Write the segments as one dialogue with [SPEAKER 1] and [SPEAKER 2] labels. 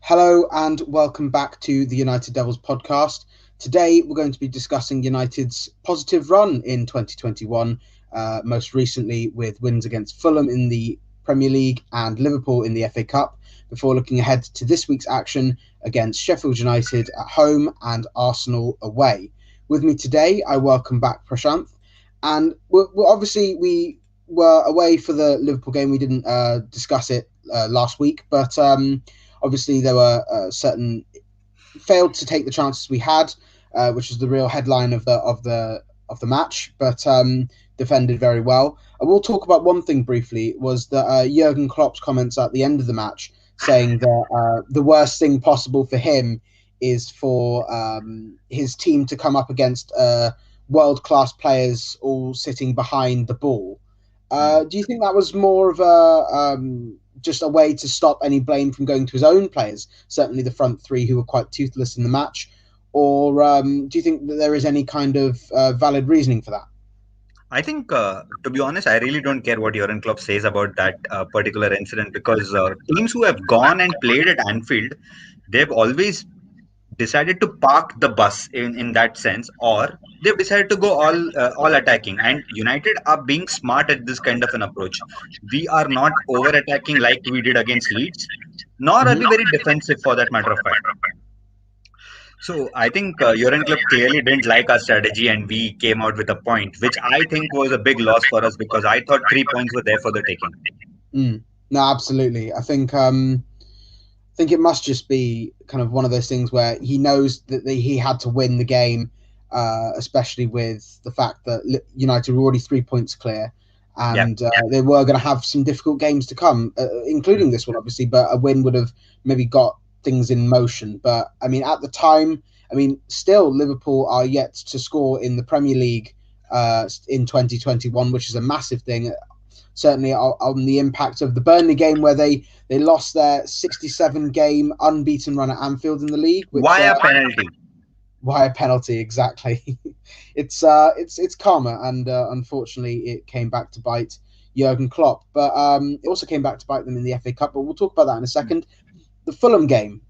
[SPEAKER 1] Hello and welcome back to the United Devils podcast. Today we're going to be discussing United's positive run in 2021, most recently with wins against Fulham in the Premier League and Liverpool in the FA Cup, before looking ahead to this week's action against Sheffield United at home and Arsenal away. With me today, I welcome back Prashanth. And obviously we were away for the Liverpool game. We didn't discuss it last week, but obviously there were certain failed to take the chances we had, which was the real headline of the match, but defended very well. I will talk about one thing briefly, was that Jurgen Klopp's comments at the end of the match saying that the worst thing possible for him is for his team to come up against world-class players all sitting behind the ball. Do you think that was more of a just a way to stop any blame from going to his own players, certainly the front three who were quite toothless in the match? Or do you think that there is any kind of valid reasoning for that?
[SPEAKER 2] I think, to be honest, I really don't care what Jurgen Klopp says about that particular incident, because teams who have gone and played at Anfield, they've always decided to park the bus in that sense, or they've decided to go all attacking. And United are being smart at this kind of an approach. We are not over attacking like we did against Leeds, nor are we very defensive for that matter of fact. So I think Jurgen Klopp clearly didn't like our strategy, and we came out with a point, which I think was a big loss for us, because I thought 3 points were there for the taking.
[SPEAKER 1] No, absolutely. I think it must just be kind of one of those things where he knows that he had to win the game, especially with the fact that United were already 3 points clear, and they were going to have some difficult games to come, including this one, obviously. But a win would have maybe got things in motion. But I mean, at the time, still Liverpool are yet to score in the Premier League in 2021, which is a massive thing. Certainly on the impact of the Burnley game, where they lost their 67-game unbeaten run at Anfield in the league.
[SPEAKER 2] Why a penalty?
[SPEAKER 1] Why a penalty? Exactly. It's karma, and unfortunately, it came back to bite Jurgen Klopp. But it also came back to bite them in the FA Cup. But we'll talk about that in a second. The Fulham game.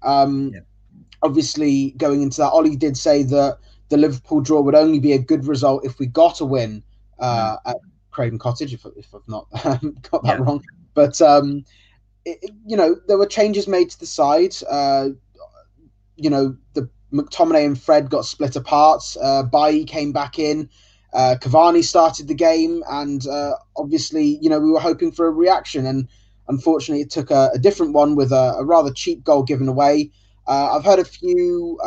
[SPEAKER 1] Obviously, going into that, Ollie did say that the Liverpool draw would only be a good result if we got a win at Craven Cottage, if I've not got that wrong. But there were changes made to the side. The McTominay and Fred got split apart. Bailly came back in. Cavani started the game, and obviously, we were hoping for a reaction, and unfortunately, it took a different one with a rather cheap goal given away. I've heard a few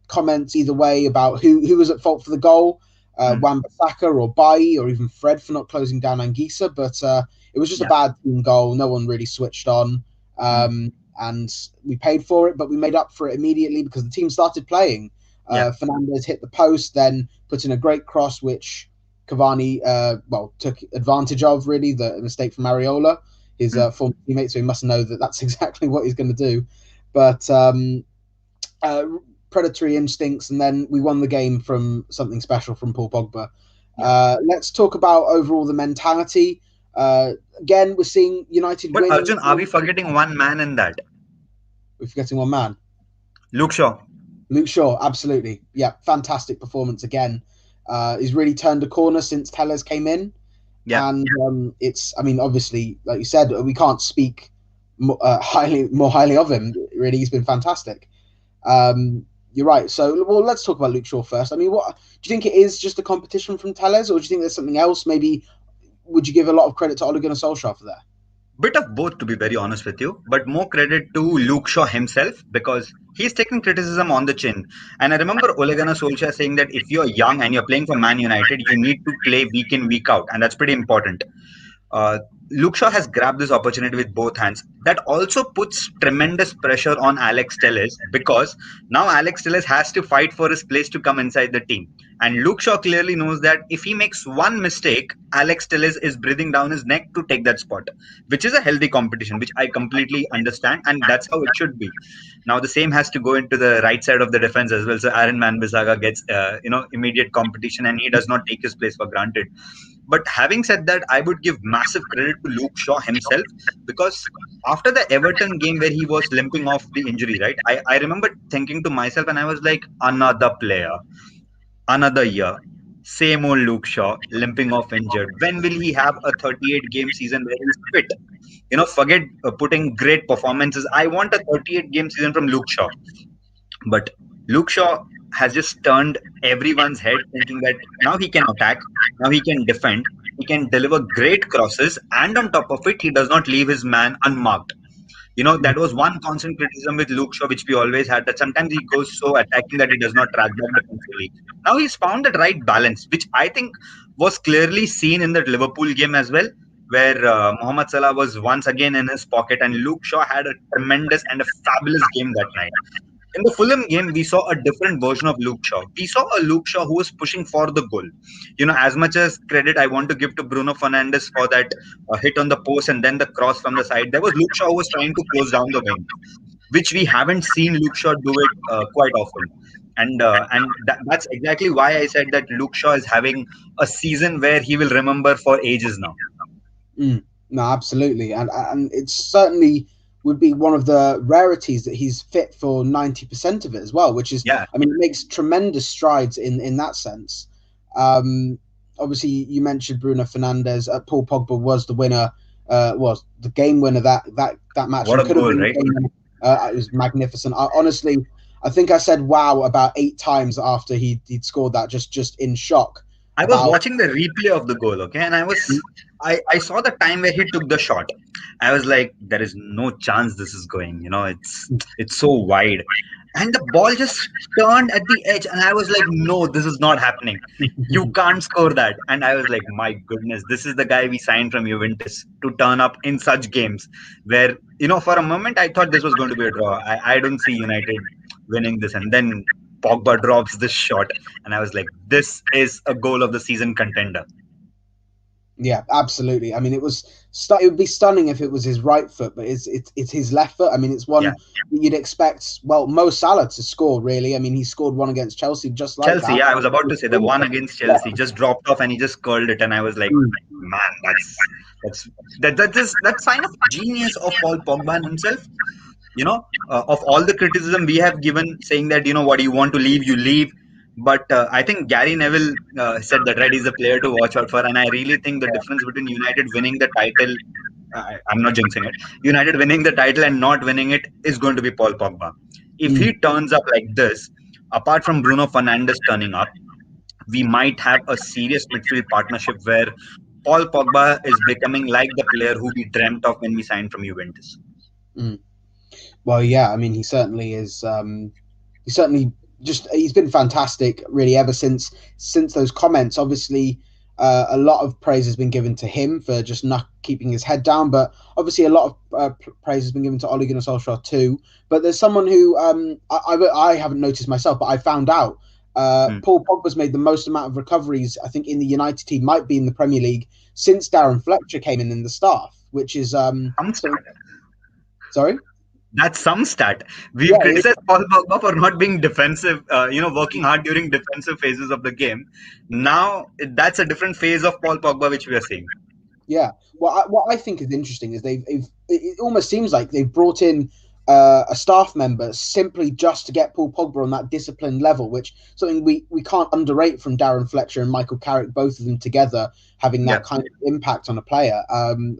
[SPEAKER 1] comments either way about who was at fault for the goal. Wan-Bissaka or Bailly or even Fred for not closing down Anguissa, but it was just a bad team goal. No one really switched on, and we paid for it, but we made up for it immediately because the team started playing. Fernandes hit the post, then put in a great cross, which Cavani took advantage of, really, the mistake from Areola, his former teammate, so he must know that that's exactly what he's going to do. But predatory instincts, and then we won the game from something special from Paul Pogba. Let's talk about overall the mentality. Again, we're seeing United
[SPEAKER 2] win.
[SPEAKER 1] But
[SPEAKER 2] Arjun, are we forgetting one man in that?
[SPEAKER 1] We're forgetting one man.
[SPEAKER 2] Luke Shaw,
[SPEAKER 1] absolutely. Yeah, fantastic performance again. He's really turned a corner since Telles came in. And it's, obviously, like you said, we can't speak more highly of him. Really, he's been fantastic. You're right. So, let's talk about Luke Shaw first. What do you think it is? Just a competition from Telles, or do you think there's something else? Maybe would you give a lot of credit to Ole Gunnar Solskjaer for that?
[SPEAKER 2] Bit of both, to be very honest with you, but more credit to Luke Shaw himself, because he's taking criticism on the chin. And I remember Ole Gunnar Solskjaer saying that if you're young and you're playing for Man United, you need to play week in, week out, and that's pretty important. Luke Shaw has grabbed this opportunity with both hands. That also puts tremendous pressure on Alex Telles, because now Alex Telles has to fight for his place to come inside the team. And Luke Shaw clearly knows that if he makes one mistake, Alex Telles is breathing down his neck to take that spot, which is a healthy competition, which I completely understand, and that's how it should be. Now the same has to go into the right side of the defense as well. So Aaron Wan-Bissaka gets immediate competition, and he does not take his place for granted. But having said that, I would give massive credit to Luke Shaw himself, because after the Everton game where he was limping off the injury, right? I remember thinking to myself, and I was like, another player, another year, same old Luke Shaw limping off injured. When will he have a 38 game season where he's fit? Forget putting great performances. I want a 38 game season from Luke Shaw. But Luke Shaw has just turned everyone's head, thinking that now he can attack, now he can defend, he can deliver great crosses, and on top of it, he does not leave his man unmarked. That was one constant criticism with Luke Shaw, which we always had, that sometimes he goes so attacking that he does not track back defensively. Now he's found that right balance, which I think was clearly seen in that Liverpool game as well, where Mohamed Salah was once again in his pocket, and Luke Shaw had a tremendous and a fabulous game that night. In the Fulham game, we saw a different version of Luke Shaw. We saw a Luke Shaw who was pushing for the goal. As much as credit I want to give to Bruno Fernandes for that hit on the post and then the cross from the side, there was Luke Shaw who was trying to close down the wing, which we haven't seen Luke Shaw do it quite often. And that's exactly why I said that Luke Shaw is having a season where he will remember for ages now.
[SPEAKER 1] No, absolutely, and it certainly would be one of the rarities that he's fit for 90% of it as well, which is,
[SPEAKER 2] Yeah.
[SPEAKER 1] I mean, it makes tremendous strides in that sense. Obviously, you mentioned Bruno Fernandes. Paul Pogba was the winner, was the game winner that match.
[SPEAKER 2] What a goal, right?
[SPEAKER 1] It was magnificent. Honestly, I think I said wow about 8 times after he'd scored that, just in shock.
[SPEAKER 2] I was watching the replay of the goal, okay, and I saw the time where he took the shot. I was like, there is no chance this is going. It's so wide, and the ball just turned at the edge, and I was like, no, this is not happening. You can't score that. And I was like, my goodness, this is the guy we signed from Juventus to turn up in such games where, for a moment I thought this was going to be a draw. I don't see United winning this, and then Pogba drops this shot, and I was like, this is a goal of the season contender.
[SPEAKER 1] Yeah, absolutely. I mean, it would be stunning if it was his right foot, but it's his left foot. I mean, it's one you'd expect, well, Mo Salah to score, really. I mean, he scored one against Chelsea just like
[SPEAKER 2] Chelsea,
[SPEAKER 1] that.
[SPEAKER 2] Yeah, I was about to say the one against Chelsea just dropped off and he just curled it, and I was like, man, that's sign of genius of Paul Pogba himself. Of all the criticism we have given, saying that, what you want to leave, you leave. But I think Gary Neville said that, right, he's a player to watch out for. And I really think the difference between United winning the title, I'm not jinxing it, United winning the title and not winning it is going to be Paul Pogba. If he turns up like this, apart from Bruno Fernandes turning up, we might have a serious midfield partnership where Paul Pogba is becoming like the player who we dreamt of when we signed from Juventus.
[SPEAKER 1] Well, yeah, I mean, he certainly is. He certainly he's been fantastic, really, ever since those comments. Obviously, a lot of praise has been given to him for just not keeping his head down, but obviously a lot of praise has been given to Ole Gunnar Solskjaer too. But there's someone who I haven't noticed myself, but I found out Paul Pogba's made the most amount of recoveries, I think, in the United team, might be in the Premier League, since Darren Fletcher came in the staff, which is sorry?
[SPEAKER 2] That's some stat. We've criticized Paul Pogba for not being defensive, working hard during defensive phases of the game. Now, that's a different phase of Paul Pogba, which we are seeing.
[SPEAKER 1] Yeah. Well, what I think is interesting is it almost seems like they've brought in a staff member simply just to get Paul Pogba on that disciplined level, which something we can't underrate from Darren Fletcher and Michael Carrick, both of them together having that kind of impact on a player.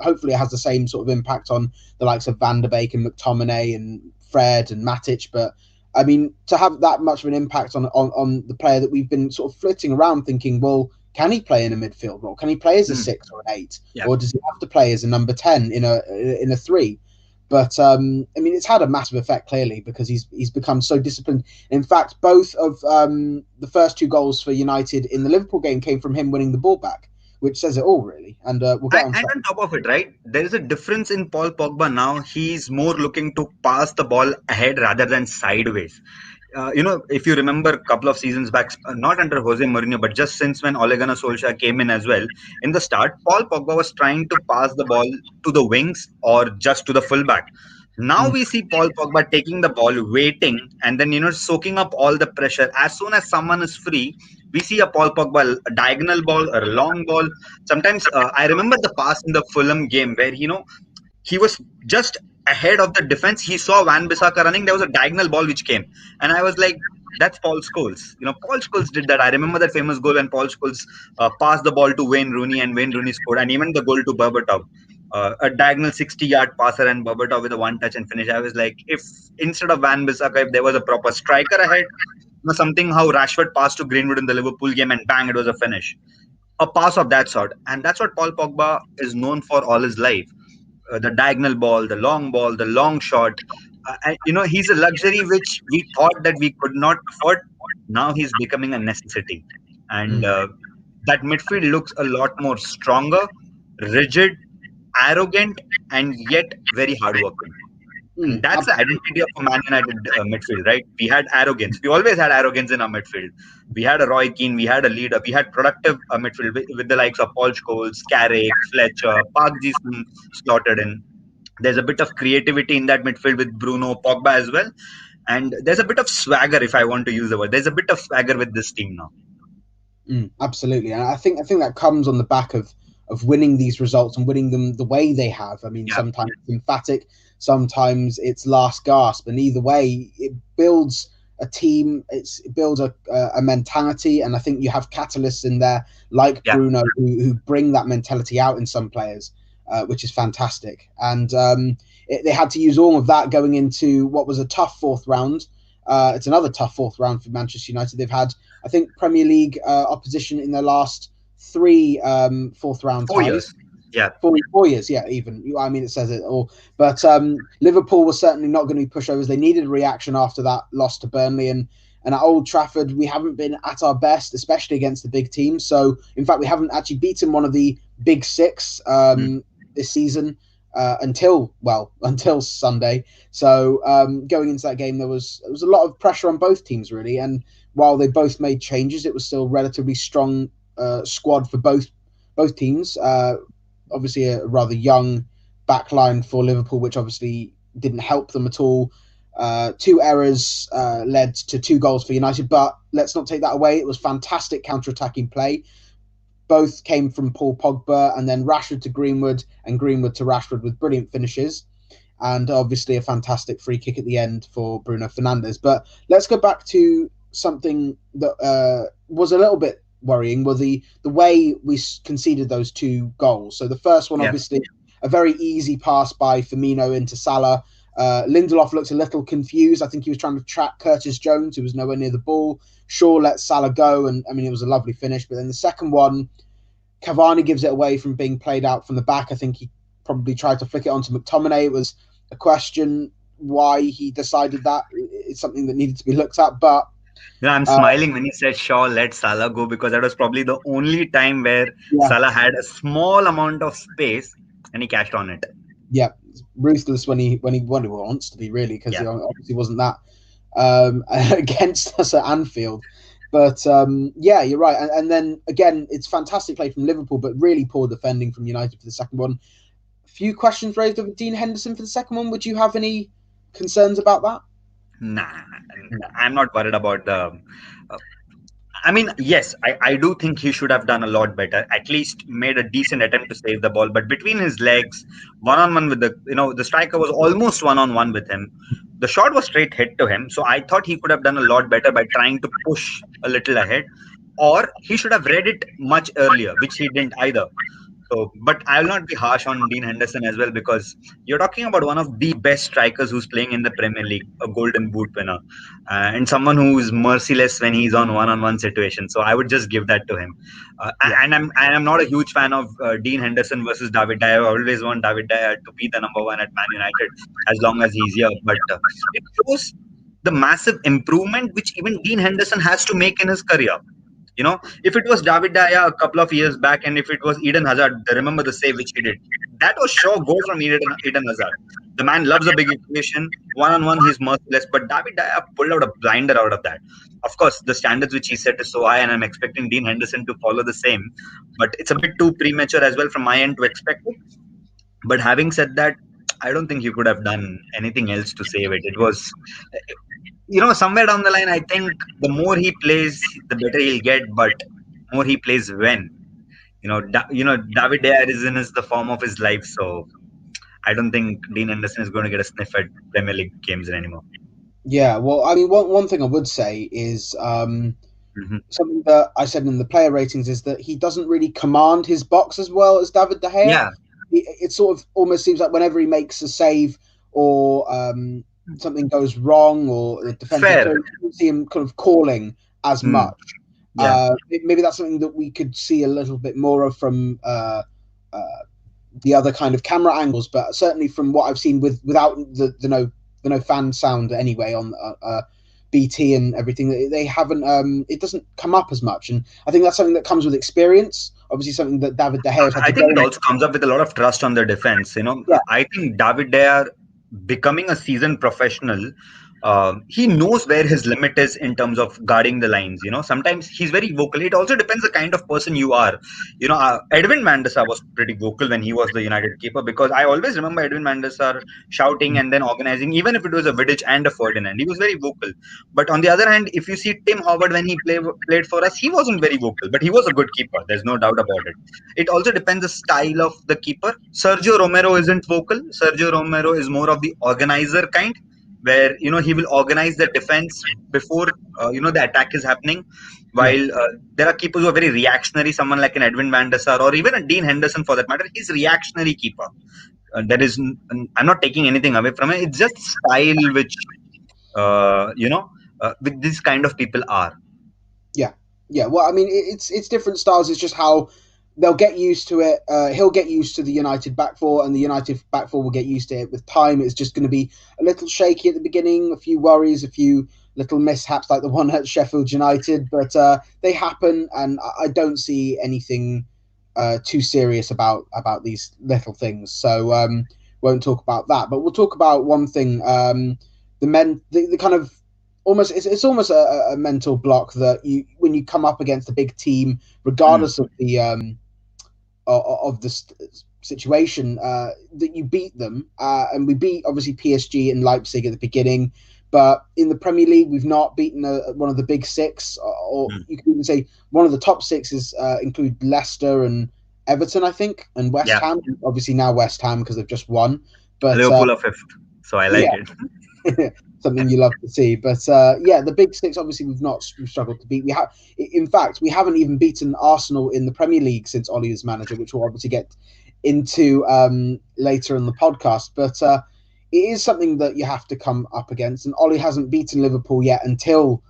[SPEAKER 1] Hopefully it has the same sort of impact on the likes of Van der Beek and McTominay and Fred and Matic. But I mean, to have that much of an impact on the player that we've been sort of flitting around thinking, well, can he play in a midfield role? Can he play as a 6 or an 8? Or does he have to play as a number 10 in a 3? But I mean, it's had a massive effect, clearly, because he's become so disciplined. In fact, both of the first 2 goals for United in the Liverpool game came from him winning the ball back, which says it all, really. And we'll get on.
[SPEAKER 2] And on top of it, right, there is a difference in Paul Pogba now. He's more looking to pass the ball ahead rather than sideways. If you remember a couple of seasons back, not under Jose Mourinho, but just since when Ole Gunnar Solskjaer came in as well, in the start, Paul Pogba was trying to pass the ball to the wings or just to the fullback. Now we see Paul Pogba taking the ball, waiting, and then, soaking up all the pressure. As soon as someone is free, we see a Paul Pogba a diagonal ball or a long ball. Sometimes I remember the pass in the Fulham game where he was just ahead of the defense. He saw Van Bissaka running. There was a diagonal ball which came, and I was like, "That's Paul Scholes." Paul Scholes did that. I remember that famous goal when Paul Scholes passed the ball to Wayne Rooney, and Wayne Rooney scored, and even the goal to Berbatov, a diagonal 60-yard passer, and Berbatov with a one-touch and finish. I was like, if instead of Van Bissaka, if there was a proper striker ahead, something how Rashford passed to Greenwood in the Liverpool game, and bang, it was a finish. A pass of that sort, and that's what Paul Pogba is known for all his life. The diagonal ball, the long shot. He's a luxury which we thought that we could not afford. Now he's becoming a necessity. And that midfield looks a lot more stronger, rigid, arrogant, and yet very hardworking. And that's the identity of a Man United midfield, right? We had arrogance. We always had arrogance in our midfield. We had a Roy Keane. We had a leader. We had productive midfield with the likes of Paul Scholes, Carrick, Fletcher, Park Ji-sung slotted in. There's a bit of creativity in that midfield with Bruno, Pogba as well. And there's a bit of swagger, if I want to use the word. There's a bit of swagger with this team now.
[SPEAKER 1] Absolutely. And I think that comes on the back of winning these results and winning them the way they have. I mean, sometimes it's emphatic, sometimes it's last gasp, and either way, it builds a team. It builds a mentality, and I think you have catalysts in there like Bruno who bring that mentality out in some players, which is fantastic. And they had to use all of that going into what was a tough fourth round. It's another tough fourth round for Manchester United. They've had, I think, Premier League opposition in their last 3 fourth round ties.
[SPEAKER 2] 4 years. Yeah.
[SPEAKER 1] 4 years, yeah, even. I mean, it says it all. But Liverpool was certainly not going to be pushovers. They needed a reaction after that loss to Burnley. And at Old Trafford, we haven't been at our best, especially against the big teams. So, in fact, we haven't actually beaten one of the big 6 this season until Sunday. So going into that game, there was a lot of pressure on both teams, really. And while they both made changes, it was still a relatively strong squad for both teams. Obviously, a rather young backline for Liverpool, which obviously didn't help them at all. 2 errors led to 2 goals for United, but let's not take that away. It was fantastic counter-attacking play. Both came from Paul Pogba, and then Rashford to Greenwood and Greenwood to Rashford with brilliant finishes. And obviously a fantastic free kick at the end for Bruno Fernandes. But let's go back to something that was a little bit worrying, were the way we conceded those 2 goals. So the first one, obviously, a very easy pass by Firmino into Salah. Lindelof looked a little confused. I think he was trying to track Curtis Jones, who was nowhere near the ball. Shaw let Salah go, and I mean, it was a lovely finish. But then the second one, Cavani gives it away from being played out from the back. I think he probably tried to flick it onto McTominay. It was a question why he decided that. It's something that needed to be looked at. But
[SPEAKER 2] I'm smiling when he said Shaw let Salah go, because that was probably the only time where Salah had a small amount of space and he cashed on it.
[SPEAKER 1] Yeah, ruthless when he wants to be, really, because he obviously wasn't that against us at Anfield. But you're right. And then again, it's fantastic play from Liverpool, but really poor defending from United for the second one. A few questions raised over Dean Henderson for the second one. Would you have any concerns about that?
[SPEAKER 2] Nah, I'm not worried about the. I mean, yes, I do think he should have done a lot better. At least made a decent attempt to save the ball. But between his legs, one-on-one with the striker was almost one-on-one with him. The shot was straight hit to him. So I thought he could have done a lot better by trying to push a little ahead. Or he should have read it much earlier, which he didn't either. So, but I will not be harsh on Dean Henderson as well, because you're talking about one of the best strikers who's playing in the Premier League, a Golden Boot winner, and someone who is merciless when he's on one-on-one situations. So I would just give that to him. And I'm not a huge fan of Dean Henderson versus David Dyer. I always want David Dyer to be the number 1 at Man United as long as he's here. But it shows the massive improvement which even Dean Henderson has to make in his career. If it was David Daya a couple of years back, and if it was Eden Hazard, remember the save which he did. That was sure goal from Eden Hazard. The man loves a big equation. One-on-one, he's merciless. But David Daya pulled out a blinder out of that. Of course, the standards which he set is so high, and I'm expecting Dean Henderson to follow the same. But it's a bit too premature as well from my end to expect it. But having said that, I don't think he could have done anything else to save it. It was... somewhere down the line, I think the more he plays, the better he'll get. But more he plays when, David De Gea is the form of his life. So I don't think Dean Henderson is going to get a sniff at Premier League games anymore.
[SPEAKER 1] Yeah, well, I mean, one thing I would say is something that I said in the player ratings is that he doesn't really command his box as well as David De Gea.
[SPEAKER 2] Yeah,
[SPEAKER 1] It sort of almost seems like whenever he makes a save or something goes wrong or the defensive
[SPEAKER 2] fair.
[SPEAKER 1] play, you don't see him kind of calling as much.
[SPEAKER 2] Yeah.
[SPEAKER 1] Maybe that's something that we could see a little bit more of from the other kind of camera angles, but certainly from what I've seen without the no fan sound anyway on BT and everything, they haven't. It doesn't come up as much, and I think that's something that comes with experience. Obviously, something that David De Gea has had
[SPEAKER 2] I
[SPEAKER 1] to
[SPEAKER 2] think it
[SPEAKER 1] go.
[SPEAKER 2] also comes up with a lot of trust on the defense.
[SPEAKER 1] Yeah.
[SPEAKER 2] I think David De Gea becoming a seasoned professional, he knows where his limit is in terms of guarding the lines. Sometimes he's very vocal. It also depends the kind of person you are. Edwin van der Sar was pretty vocal when he was the United keeper, because I always remember Edwin van der Sar shouting and then organizing, even if it was a Vidic and a Ferdinand. He was very vocal. But on the other hand, if you see Tim Howard when he played for us, he wasn't very vocal, but he was a good keeper. There's no doubt about it. It also depends the style of the keeper. Sergio Romero isn't vocal. Sergio Romero is more of the organizer kind, where he will organize the defense before the attack is happening. While there are keepers who are very reactionary, someone like an Edwin van der Sar or even a Dean Henderson for that matter. He's reactionary keeper. I'm not taking anything away from it. It's just style which with these kind of people are.
[SPEAKER 1] Yeah. Well, I mean, it's different styles. It's just how they'll get used to it. He'll get used to the United back four, and the United back four will get used to it. With time, it's just going to be a little shaky at the beginning, a few worries, a few little mishaps like the one at Sheffield United, but they happen, and I don't see anything too serious about these little things. So won't talk about that, but we'll talk about one thing. The kind of almost it's almost a mental block that when you come up against a big team, regardless of the situation, that you beat them, and we beat obviously PSG and Leipzig at the beginning, but in the Premier League we've not beaten one of the big six, or you could even say one of the top sixes include Leicester and Everton, I think, and West Ham. Obviously now West Ham because they've just won, but
[SPEAKER 2] Liverpool are fifth, so I like it.
[SPEAKER 1] Something you love to see, but the big six obviously we've struggled to beat. In fact, we haven't even beaten Arsenal in the Premier League since Ollie is manager, which we'll obviously get into later in the podcast. But it is something that you have to come up against, and Ollie hasn't beaten Liverpool yet until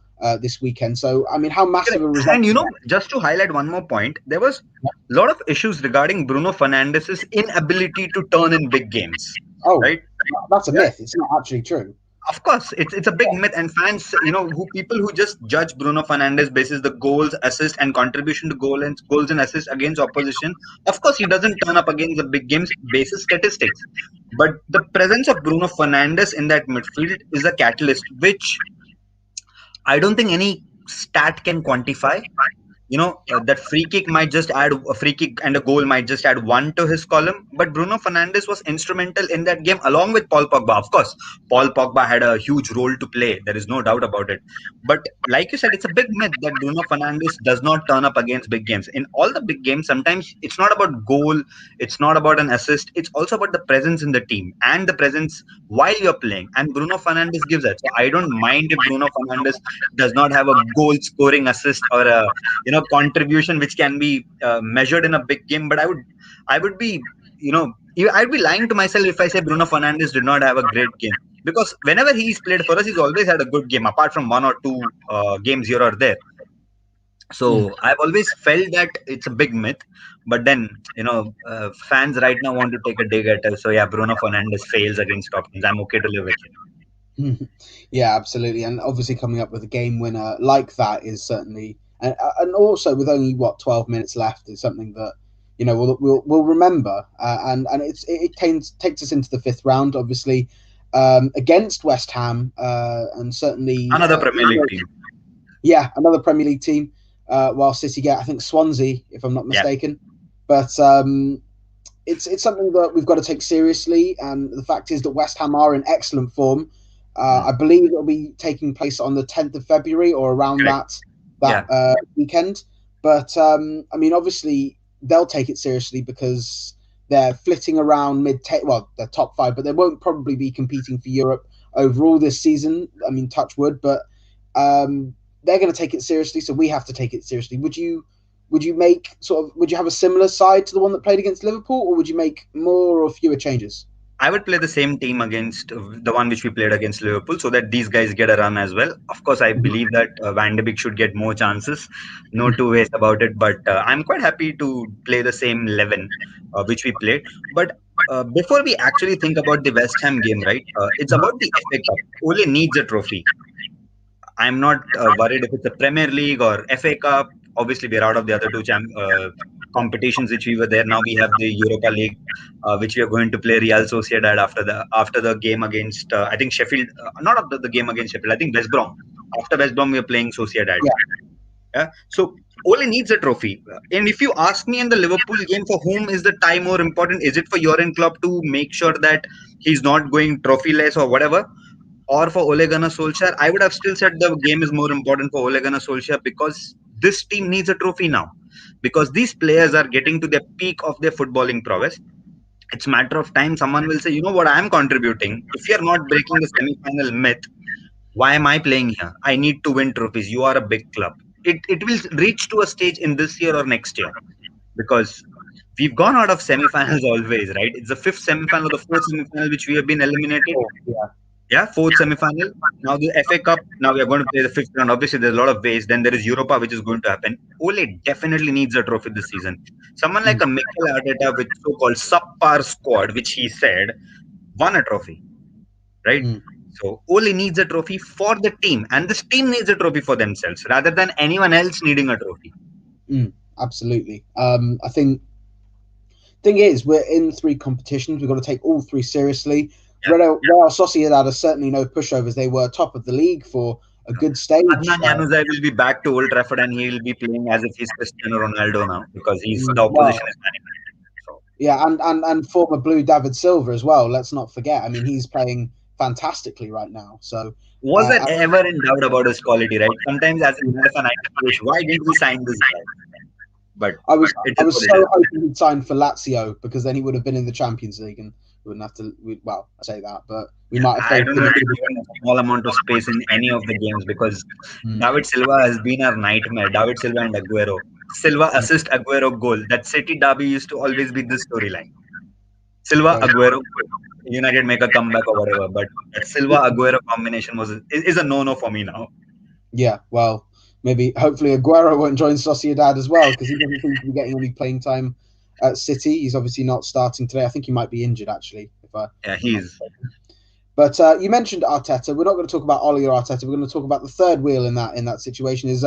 [SPEAKER 1] this weekend. So I mean, how massive a result!
[SPEAKER 2] And just to highlight one more point, there was a lot of issues regarding Bruno Fernandes's inability to turn in big games.
[SPEAKER 1] Oh,
[SPEAKER 2] right?
[SPEAKER 1] That's a myth. It's not actually true.
[SPEAKER 2] Of course, it's a big myth, and fans, people who just judge Bruno Fernandes basis the goals, assists, and contribution to goals and assists against opposition. Of course, he doesn't turn up against the big games basis statistics, but the presence of Bruno Fernandes in that midfield is a catalyst, which I don't think any stat can quantify. That free kick might just add a free kick and a goal might just add one to his column. But Bruno Fernandes was instrumental in that game along with Paul Pogba. Of course, Paul Pogba had a huge role to play. There is no doubt about it. But like you said, it's a big myth that Bruno Fernandes does not turn up against big games. In all the big games, sometimes it's not about goal. It's not about an assist. It's also about the presence in the team and the presence while you're playing. And Bruno Fernandes gives that. So I don't mind if Bruno Fernandes does not have a goal scoring assist or a contribution which can be measured in a big game, but I would be I'd be lying to myself if I say Bruno Fernandes did not have a great game, because whenever he's played for us, he's always had a good game apart from one or two games here or there. So I've always felt that it's a big myth, but then fans right now want to take a dig at us. So yeah, Bruno Fernandes fails against top teams. I'm okay to live with it.
[SPEAKER 1] Yeah, absolutely, and obviously coming up with a game winner like that is certainly. And also with only 12 minutes left is something that we'll remember, and it takes us into the fifth round, obviously, against West Ham, and certainly
[SPEAKER 2] another Premier League team.
[SPEAKER 1] Yeah, another Premier League team. While City get, I think, Swansea, if I'm not mistaken. Yeah. But it's something that we've got to take seriously, and the fact is that West Ham are in excellent form. I believe it'll be taking place on the 10th of February or around
[SPEAKER 2] Correct.
[SPEAKER 1] that weekend. But I mean, obviously they'll take it seriously because they're flitting around they're top five, but they won't probably be competing for Europe overall this season. I mean, touch wood, but they're going to take it seriously, so we have to take it seriously. Would you have a similar side to the one that played against Liverpool, or would you make more or fewer changes?
[SPEAKER 2] I would play the same team against the one which we played against Liverpool, so that these guys get a run as well. Of course, I believe that Van de Beek should get more chances. No two ways about it. But I'm quite happy to play the same 11 which we played. But before we actually think about the West Ham game, right? It's about the FA Cup. Ole needs a trophy. I'm not worried if it's a Premier League or FA Cup. Obviously, we're out of the other two competitions which we were there. Now we have the Europa League, which we are going to play Real Sociedad after the game against I think Sheffield. Not after the game against Sheffield. I think West Brom. After West Brom, we are playing Sociedad. Yeah. So Ole needs a trophy. And if you ask me in the Liverpool game, for whom is the tie more important? Is it for Jurgen Klopp to make sure that he's not going trophyless or whatever? Or for Ole Gunnar Solskjaer, I would have still said the game is more important for Ole Gunnar Solskjaer because this team needs a trophy now. Because these players are getting to the peak of their footballing prowess. It's a matter of time someone will say, you know what, I'm contributing. If you're not breaking the semi-final myth, why am I playing here? I need to win trophies. You are a big club. It will reach to a stage in this year or next year because we've gone out of semi-finals always, right? It's the fifth semi-final or the fourth semi-final which we have been eliminated. Yeah, fourth semi-final. Now the FA Cup. Now we are going to play the fifth round. Obviously, there's a lot of ways. Then there is Europa, which is going to happen. Ole definitely needs a trophy this season. Someone like a Mikel Arteta with so-called subpar squad, which he said, won a trophy, right? So Ole needs a trophy for the team, and this team needs a trophy for themselves, rather than anyone else needing a trophy.
[SPEAKER 1] Absolutely. I think thing is, we're in 3 competitions. We've got to take all 3 seriously. Yeah. Real Sociedad are certainly no pushovers. They were top of the league for a good stage.
[SPEAKER 2] Adnan Januzaj will be back to Old Trafford and he will be playing as if he's Cristiano Ronaldo now because he's the opposition is Man United.
[SPEAKER 1] So. Yeah, and former Blue David Silva as well. Let's not forget. I mean, he's playing fantastically right now. So
[SPEAKER 2] was there ever in doubt about his quality? Right? Sometimes as a United fan, I wish why didn't we sign this guy? But
[SPEAKER 1] I was so hoping he'd sign for Lazio because then he would have been in the Champions League and wouldn't have to. I say that, but we might have.
[SPEAKER 2] I don't really given a small amount of space in any of the games because David Silva has been our nightmare. David Silva and Aguero. Silva assist, Aguero goal. That City derby used to always be this storyline. Silva, Aguero, United make a comeback or whatever, but that Silva Aguero combination is a no-no for me now.
[SPEAKER 1] Yeah, well, maybe hopefully Aguero won't join Sociedad as well because he doesn't seem to be getting any playing time at City. He's obviously not starting today. I think he might be injured actually.
[SPEAKER 2] He is.
[SPEAKER 1] But you mentioned Arteta. We're not going to talk about Ole or Arteta. We're going to talk about the third wheel in that situation. Is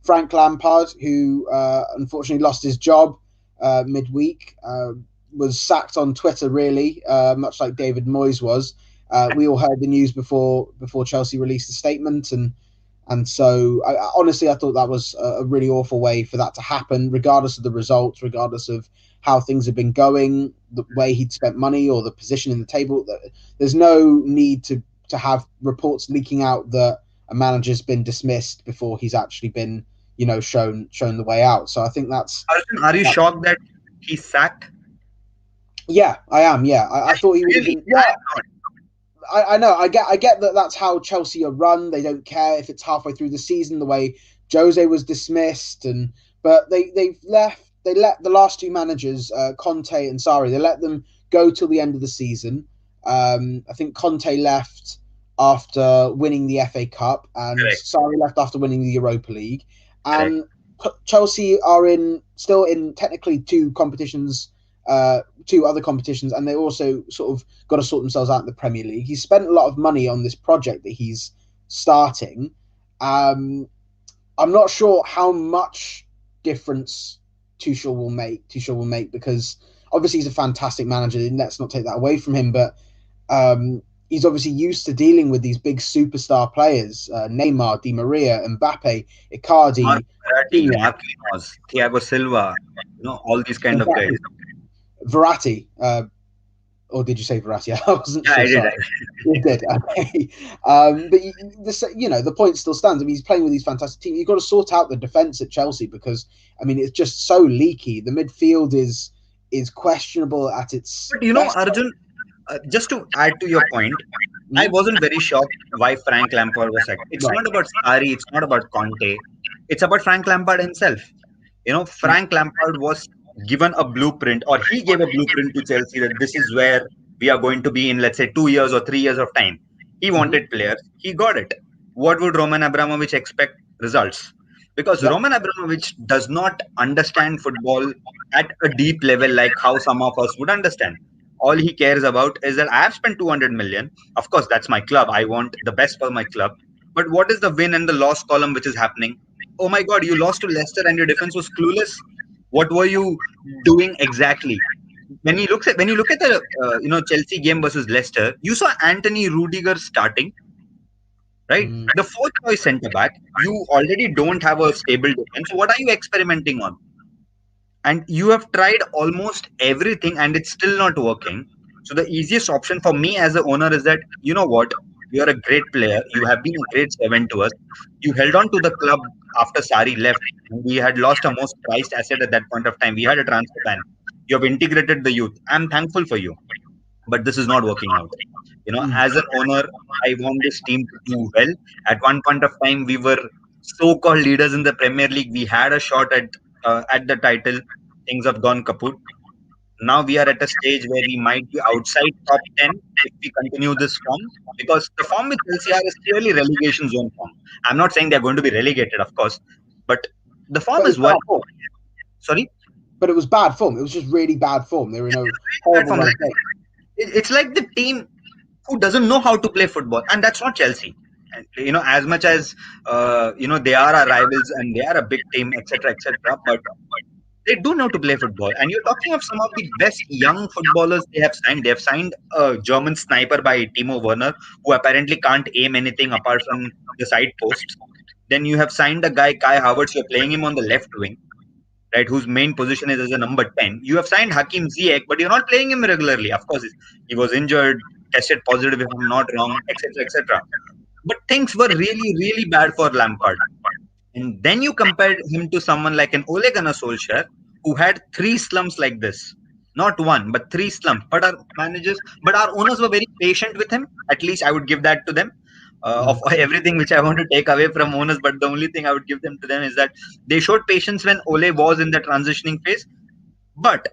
[SPEAKER 1] Frank Lampard, who unfortunately lost his job midweek, was sacked on Twitter. Really, much like David Moyes was. We all heard the news before Chelsea released a statement, and so honestly, I thought that was a really awful way for that to happen, regardless of the results, regardless of how things have been going, the way he'd spent money or the position in the table. There's no need to have reports leaking out that a manager's been dismissed before he's actually been, shown the way out. So I think that's.
[SPEAKER 2] Are you shocked that he's sacked?
[SPEAKER 1] Yeah, I am. Yeah, I thought he would. Really? Yeah. I know. I get that. That's how Chelsea are run. They don't care if it's halfway through the season. The way Jose was dismissed, but they let the last 2 managers, Conte and Sarri, they let them go till the end of the season. I think Conte left after winning the FA Cup, and Sarri left after winning the Europa League. And Chelsea are still in technically 2 competitions. 2 other competitions, and they also sort of got to sort themselves out in the Premier League. He's spent a lot of money on this project that he's starting. I'm not sure how much difference Tuchel will make because obviously he's a fantastic manager, and let's not take that away from him, but he's obviously used to dealing with these big superstar players, Neymar, Di Maria, Mbappe, Icardi,
[SPEAKER 2] Thiago Silva, all these kind of guys.
[SPEAKER 1] Verratti. Or did you say Verratti? I wasn't
[SPEAKER 2] Yeah,
[SPEAKER 1] sure.
[SPEAKER 2] I did.
[SPEAKER 1] Sorry. You did. Okay. But the point still stands. I mean, he's playing with these fantastic teams. You've got to sort out the defense at Chelsea because, I mean, it's just so leaky. The midfield is questionable at its
[SPEAKER 2] But you know,
[SPEAKER 1] best.
[SPEAKER 2] Arjun, just to add to your point, I
[SPEAKER 1] Mm.
[SPEAKER 2] wasn't very shocked why Frank Lampard was sacked. It's
[SPEAKER 1] Right.
[SPEAKER 2] not about Sarri, it's not about Conte, it's about Frank Lampard himself. You know, Frank Lampard was given a blueprint, or he gave a blueprint to Chelsea that this is where we are going to be in, let's say, 2 years or 3 years of time. He
[SPEAKER 1] Mm-hmm.
[SPEAKER 2] wanted players, he got it. What would Roman Abramovich expect? Results. Because
[SPEAKER 1] Yep.
[SPEAKER 2] Roman Abramovich does not understand football at a deep level like how some of us would understand. All he cares about is that I have spent 200 million. Of course, that's my club. I want the best for my club. But what is the win and the loss column which is happening? Oh my God, you lost to Leicester and your defense was clueless. What were you doing exactly? When you look at the Chelsea game versus Leicester, you saw Anthony Rudiger starting, right?
[SPEAKER 1] Mm.
[SPEAKER 2] The fourth choice centre back. You already don't have a stable defense. So what are you experimenting on? And you have tried almost everything and it's still not working. So the easiest option for me as a owner is that, you know what, you're a great player, you have been a great servant to us, you held on to the club after Sari left. We had lost our most prized asset at that point of time. We had a transfer ban. You have integrated the youth. I'm thankful for you, but this is not working out. You know,
[SPEAKER 1] Mm.
[SPEAKER 2] as an owner, I want this team to do well. At one point of time, we were so-called leaders in the Premier League. We had a shot at the title. Things have gone kaput. Now we are at a stage where we might be outside top 10 if we continue this form, because the form with LCR is clearly relegation zone form. I'm not saying they're going to be relegated, of course, but the form
[SPEAKER 1] But
[SPEAKER 2] is
[SPEAKER 1] it's
[SPEAKER 2] what.
[SPEAKER 1] bad form.
[SPEAKER 2] Sorry,
[SPEAKER 1] But it was bad form. It was just really bad form. They were in a
[SPEAKER 2] that
[SPEAKER 1] horrible
[SPEAKER 2] form.
[SPEAKER 1] run
[SPEAKER 2] Like
[SPEAKER 1] of play.
[SPEAKER 2] it's like the team who doesn't know how to play football, and that's not Chelsea. And, you know, as much as they are our rivals and they are a big team, etc., etc., but they do know to play football. And you're talking of some of the best young footballers they have signed. They have signed a German sniper by Timo Werner, who apparently can't aim anything apart from the side posts. Then you have signed a guy, Kai Havertz, you're playing him on the left wing, right, whose main position is as a number 10. You have signed Hakim Ziyech, but you're not playing him regularly. Of course, he was injured, tested positive, if I'm not wrong, etc., etc. But things were really, really bad for Lampard. And then you compared him to someone like an Ole Gunnar Solskjaer, who had three slumps like this. Not one, but three slumps. But our owners were very patient with him. At least I would give that to them. Of
[SPEAKER 1] Mm.
[SPEAKER 2] everything which I want to take away from owners, but the only thing I would give them to them is that they showed patience when Ole was in the transitioning phase. But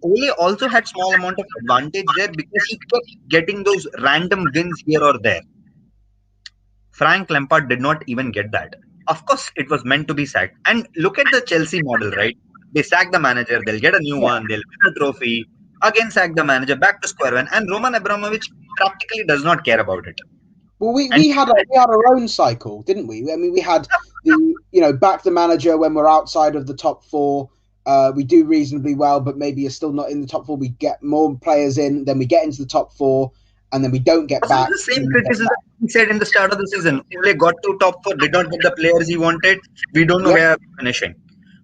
[SPEAKER 2] Ole also had small amount of advantage there because he kept getting those random wins here or there. Frank Lampard did not even get that. Of course, it was meant to be sacked. And look at the Chelsea model, right? They sack the manager, they'll get a new
[SPEAKER 1] Yeah.
[SPEAKER 2] one, they'll win a trophy, again sack the manager, back to square one. And Roman Abramovich practically does not care about it.
[SPEAKER 1] Well,
[SPEAKER 2] And
[SPEAKER 1] we had our own cycle, didn't we? I mean, we had back the manager when we're outside of the top four. We do reasonably well, but maybe you're still not in the top four. We get more players in, then we get into the top four, and then we don't get
[SPEAKER 2] this
[SPEAKER 1] back.
[SPEAKER 2] is the same criticism he said in the start of the season. Ole got to top four, did not get the players he wanted. We don't know
[SPEAKER 1] Yep.
[SPEAKER 2] where we're finishing.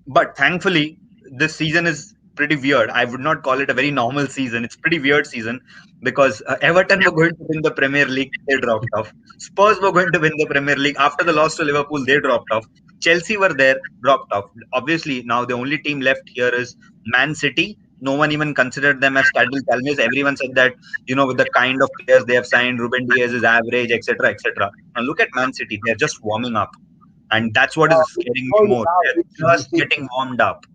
[SPEAKER 2] But thankfully, this season is pretty weird. I would not call it a very normal season. It's pretty weird season because Everton were going to win the Premier League, they dropped off. Spurs were going to win the Premier League after the loss to Liverpool, they dropped off. Chelsea were there, dropped off. Obviously, now the only team left here is Man City. No one even considered them as title challengers. Everyone said that, with the kind of players they have signed, Ruben Diaz is average, etc., etc. Now look at Man City; they're just warming up, and that's what is
[SPEAKER 1] De
[SPEAKER 2] scaring me
[SPEAKER 1] Bruyne is
[SPEAKER 2] more.
[SPEAKER 1] out,
[SPEAKER 2] They're
[SPEAKER 1] have you
[SPEAKER 2] just
[SPEAKER 1] seen?
[SPEAKER 2] getting warmed up.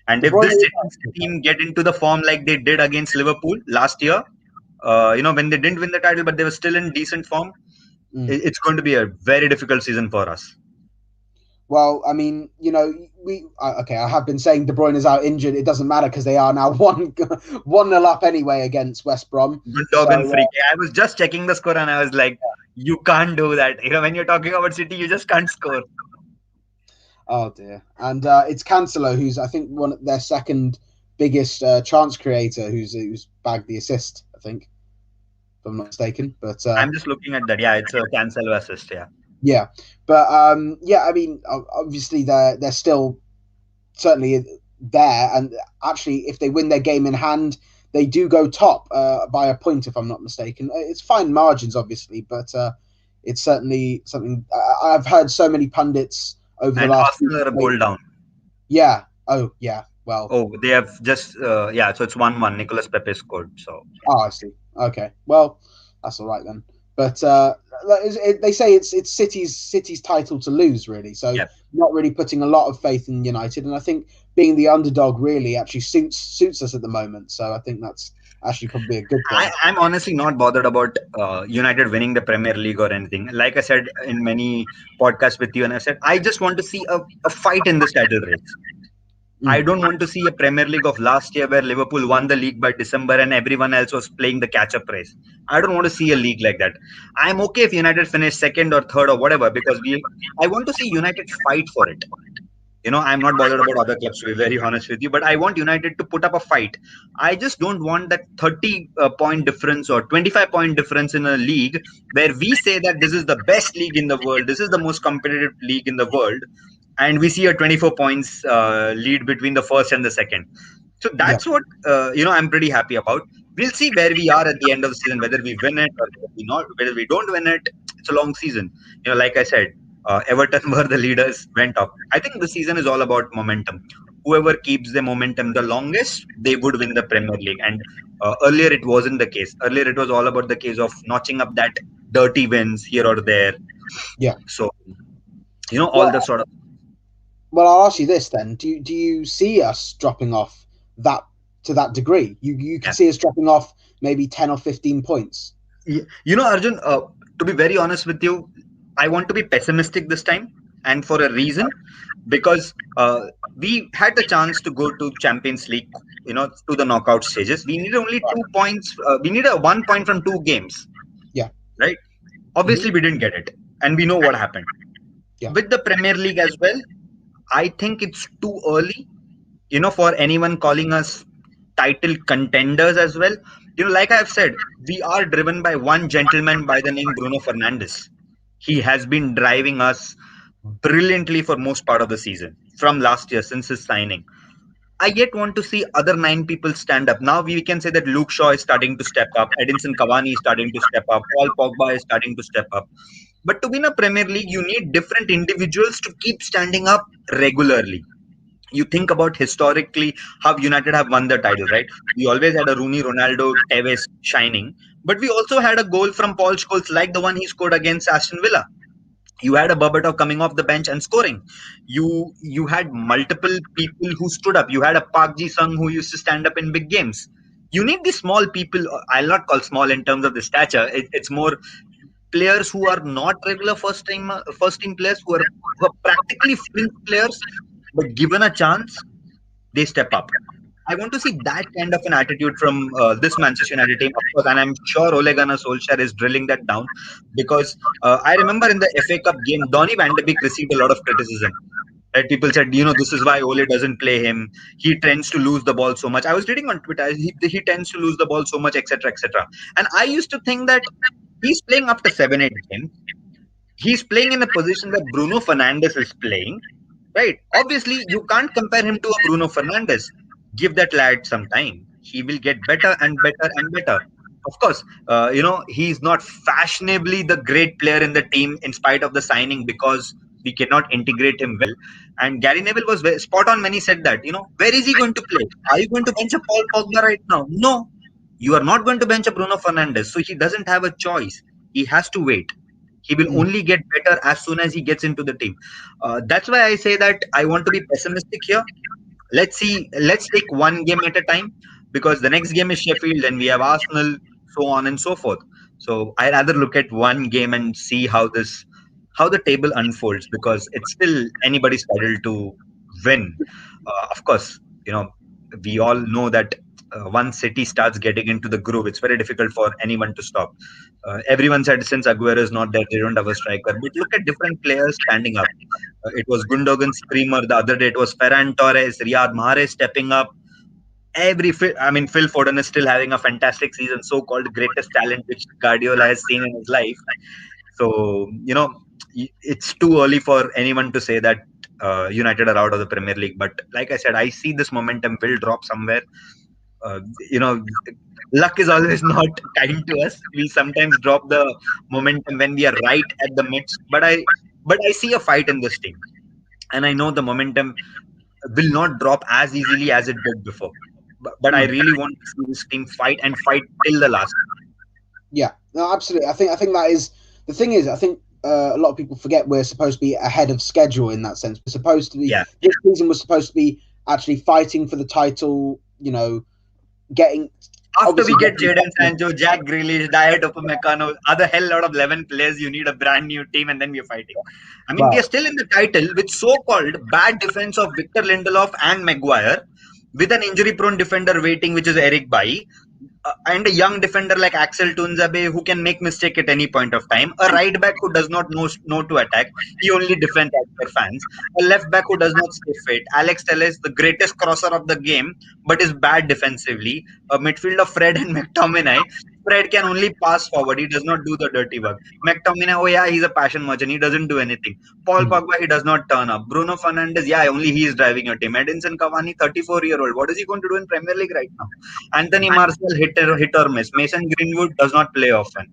[SPEAKER 2] And
[SPEAKER 1] De
[SPEAKER 2] if
[SPEAKER 1] Bruyne
[SPEAKER 2] this
[SPEAKER 1] is
[SPEAKER 2] City team get into the form like they did against Liverpool last year, when they didn't win the title, but they were still in decent form,
[SPEAKER 1] Mm.
[SPEAKER 2] it's going to be a very difficult season for us.
[SPEAKER 1] Well, I mean, okay. I have been saying De Bruyne is out injured. It doesn't matter because they are now 1-0 up anyway against West Brom.
[SPEAKER 2] Gundogan
[SPEAKER 1] So
[SPEAKER 2] free. I was just checking the score and I was like, you can't do that. When you're talking about City, you just can't score.
[SPEAKER 1] oh dear, and it's Cancelo who's I think one their second biggest chance creator who's bagged the assist. I think, if I'm not mistaken. But
[SPEAKER 2] I'm just looking at that. Yeah, it's a Cancelo assist. Yeah.
[SPEAKER 1] yeah, but yeah, I mean, obviously they're still certainly there, and actually, if they win their game in hand, they do go top by a point, if I'm not mistaken. It's fine margins, obviously, but it's certainly something I've heard so many pundits over the
[SPEAKER 2] And
[SPEAKER 1] last week.
[SPEAKER 2] Arsenal are a goal down.
[SPEAKER 1] Yeah. Oh, yeah. Well.
[SPEAKER 2] Oh, they have just yeah. So it's 1-1. Nicolas Pepe scored. So
[SPEAKER 1] Oh, I see. Okay. Well, that's all right then. But they say it's City's title to lose, really. So
[SPEAKER 2] yeah.
[SPEAKER 1] not really putting a lot of faith in United, and I think being the underdog really actually suits us at the moment. So I think that's actually probably a good thing.
[SPEAKER 2] I'm honestly not bothered about United winning the Premier League or anything. Like I said in many podcasts with you, and I said I just want to see a fight in this title race. I
[SPEAKER 1] Mm.
[SPEAKER 2] don't want to see a Premier League of last year where Liverpool won the league by December and everyone else was playing the catch-up race. I don't want to see a league like that. I'm okay if United finish second or third or whatever because I want to see United fight for it. I'm not bothered about other clubs, to be very honest with you, but I want United to put up a fight. I just don't want that 30 point difference or 25-point difference in a league where we say that this is the best league in the world, this is the most competitive league in the world, and we see a 24 points lead between the first and the second. So
[SPEAKER 1] Yeah.
[SPEAKER 2] that's what I'm pretty happy about. We'll see where we are at the end of the season, whether we win it or whether we don't win it. It's a long season. Like I said, Everton were the leaders, went up. I think the season is all about momentum. Whoever keeps the momentum the longest, they would win the Premier League. And earlier it wasn't the case. Earlier it was all about the case of notching up that dirty wins here or there.
[SPEAKER 1] Yeah.
[SPEAKER 2] So all
[SPEAKER 1] Well,
[SPEAKER 2] the sort of
[SPEAKER 1] I'll ask you this then: do you see us dropping off that to that degree? You can
[SPEAKER 2] yeah.
[SPEAKER 1] see us dropping off maybe 10 or 15 points.
[SPEAKER 2] Arjun, to be very honest with you, I want to be pessimistic this time, and for a reason, because we had the chance to go to Champions League, to the knockout stages. We needed only 2 points. We needed a 1 point from 2 games,
[SPEAKER 1] Yeah.
[SPEAKER 2] right?
[SPEAKER 1] Hmm.
[SPEAKER 2] Obviously, we didn't get it, and we know what happened.
[SPEAKER 1] Yeah.
[SPEAKER 2] With the Premier League as well, I think it's too early, for anyone calling us title contenders as well. Like I've said, we are driven by one gentleman by the name Bruno Fernandes. He has been driving us brilliantly for most part of the season from last year since his signing. I yet want to see other 9 people stand up. Now we can say that Luke Shaw is starting to step up, Edinson Cavani is starting to step up, Paul Pogba is starting to step up. But to win a Premier League, you need different individuals to keep standing up regularly. You think about historically how United have won the title, right? We always had a Rooney, Ronaldo, Tevez shining, but we also had a goal from Paul Scholes like the one he scored against Aston Villa. You had a Berbatov coming off the bench and scoring. You had multiple people who stood up. You had a Park Ji-sung who used to stand up in big games. You need these small people. I'll not call small in terms of the stature. It's more players who are not regular first team players who are practically fringe players, but given a chance, they step up. I want to see that kind of an attitude from this Manchester United team, of course, and I'm sure Ole Gunnar Solskjaer is drilling that down because I remember in the FA Cup game, Donny van de Beek received a lot of criticism. Right? People said, this is why Ole doesn't play him. He tends to lose the ball so much. I was reading on Twitter, he tends to lose the ball so much, etc., etc. And I used to think that he's playing after 7-8 games. He's playing in a position where Bruno Fernandes is playing. Right. Obviously, you can't compare him to a Bruno Fernandes. Give that lad some time. He will get better and better and better. Of course, he's not fashionably the great player in the team in spite of the signing because we cannot integrate him well. And Gary Neville was spot on when he said that, where is he going to play? Are you going to bench a Paul Pogba right now? No, you are not going to bench a Bruno Fernandes. So he doesn't have a choice. He has to wait. He will
[SPEAKER 1] Mm.
[SPEAKER 2] only get better as soon as he gets into the team. That's why I say that I want to be pessimistic here. Let's see. Let's take one game at a time because the next game is Sheffield, and we have Arsenal, so on and so forth. So I rather look at one game and see how the table unfolds because it's still anybody's title to win. Of course, we all know that once City starts getting into the groove, it's very difficult for anyone to stop. Everyone said since Aguero is not there, they don't have a striker. But look at different players standing up. It was Gundogan screamer the other day. It was Ferran Torres, Riyad Mahrez stepping up. Phil Foden is still having a fantastic season, so-called greatest talent which Guardiola has seen in his life. So, it's too early for anyone to say that United are out of the Premier League. But like I said, I see this momentum will drop somewhere. you know, luck is always not kind to us. We sometimes drop the momentum when we are right at the midst. But I see a fight in this team, and I know the momentum will not drop as easily as it did before. But I
[SPEAKER 1] Mm.
[SPEAKER 2] really want to see this team fight and fight till the last.
[SPEAKER 1] Yeah, no, absolutely. I think that is the thing. Is I think a lot of people forget we're supposed to be ahead of schedule in that sense. We're supposed to be
[SPEAKER 2] Yeah.
[SPEAKER 1] this season was supposed to be actually fighting for the title. Getting
[SPEAKER 2] After
[SPEAKER 1] obviously
[SPEAKER 2] we get
[SPEAKER 1] getting
[SPEAKER 2] Jadon Sancho, Jack Grealish, Diet Upamecano, other hell lot of 11 players, you need a brand new team, and then we're fighting. I mean, we are
[SPEAKER 1] well.
[SPEAKER 2] still in the title with so-called bad defense of Victor Lindelof and Maguire, with an injury-prone defender waiting, which is Eric Bailly, and a young defender like Axel Tunzabe who can make mistake at any point of time. A right back who does not know to attack. He only defends as per fans. A left back who does not stay fit. Alex Telles, the greatest crosser of the game, but is bad defensively. A midfielder Fred and McTominay. Fred can only pass forward. He does not do the dirty work. McTominay, oh yeah, he's a passion merchant. He doesn't do anything. Paul
[SPEAKER 1] Mm.
[SPEAKER 2] Pogba, he does not turn up. Bruno Fernandes, yeah, only he is driving your team. Edinson Cavani, 34-year-old. What is he going to do in Premier League right now? Anthony Martial hit or miss. Mason Greenwood does not play often.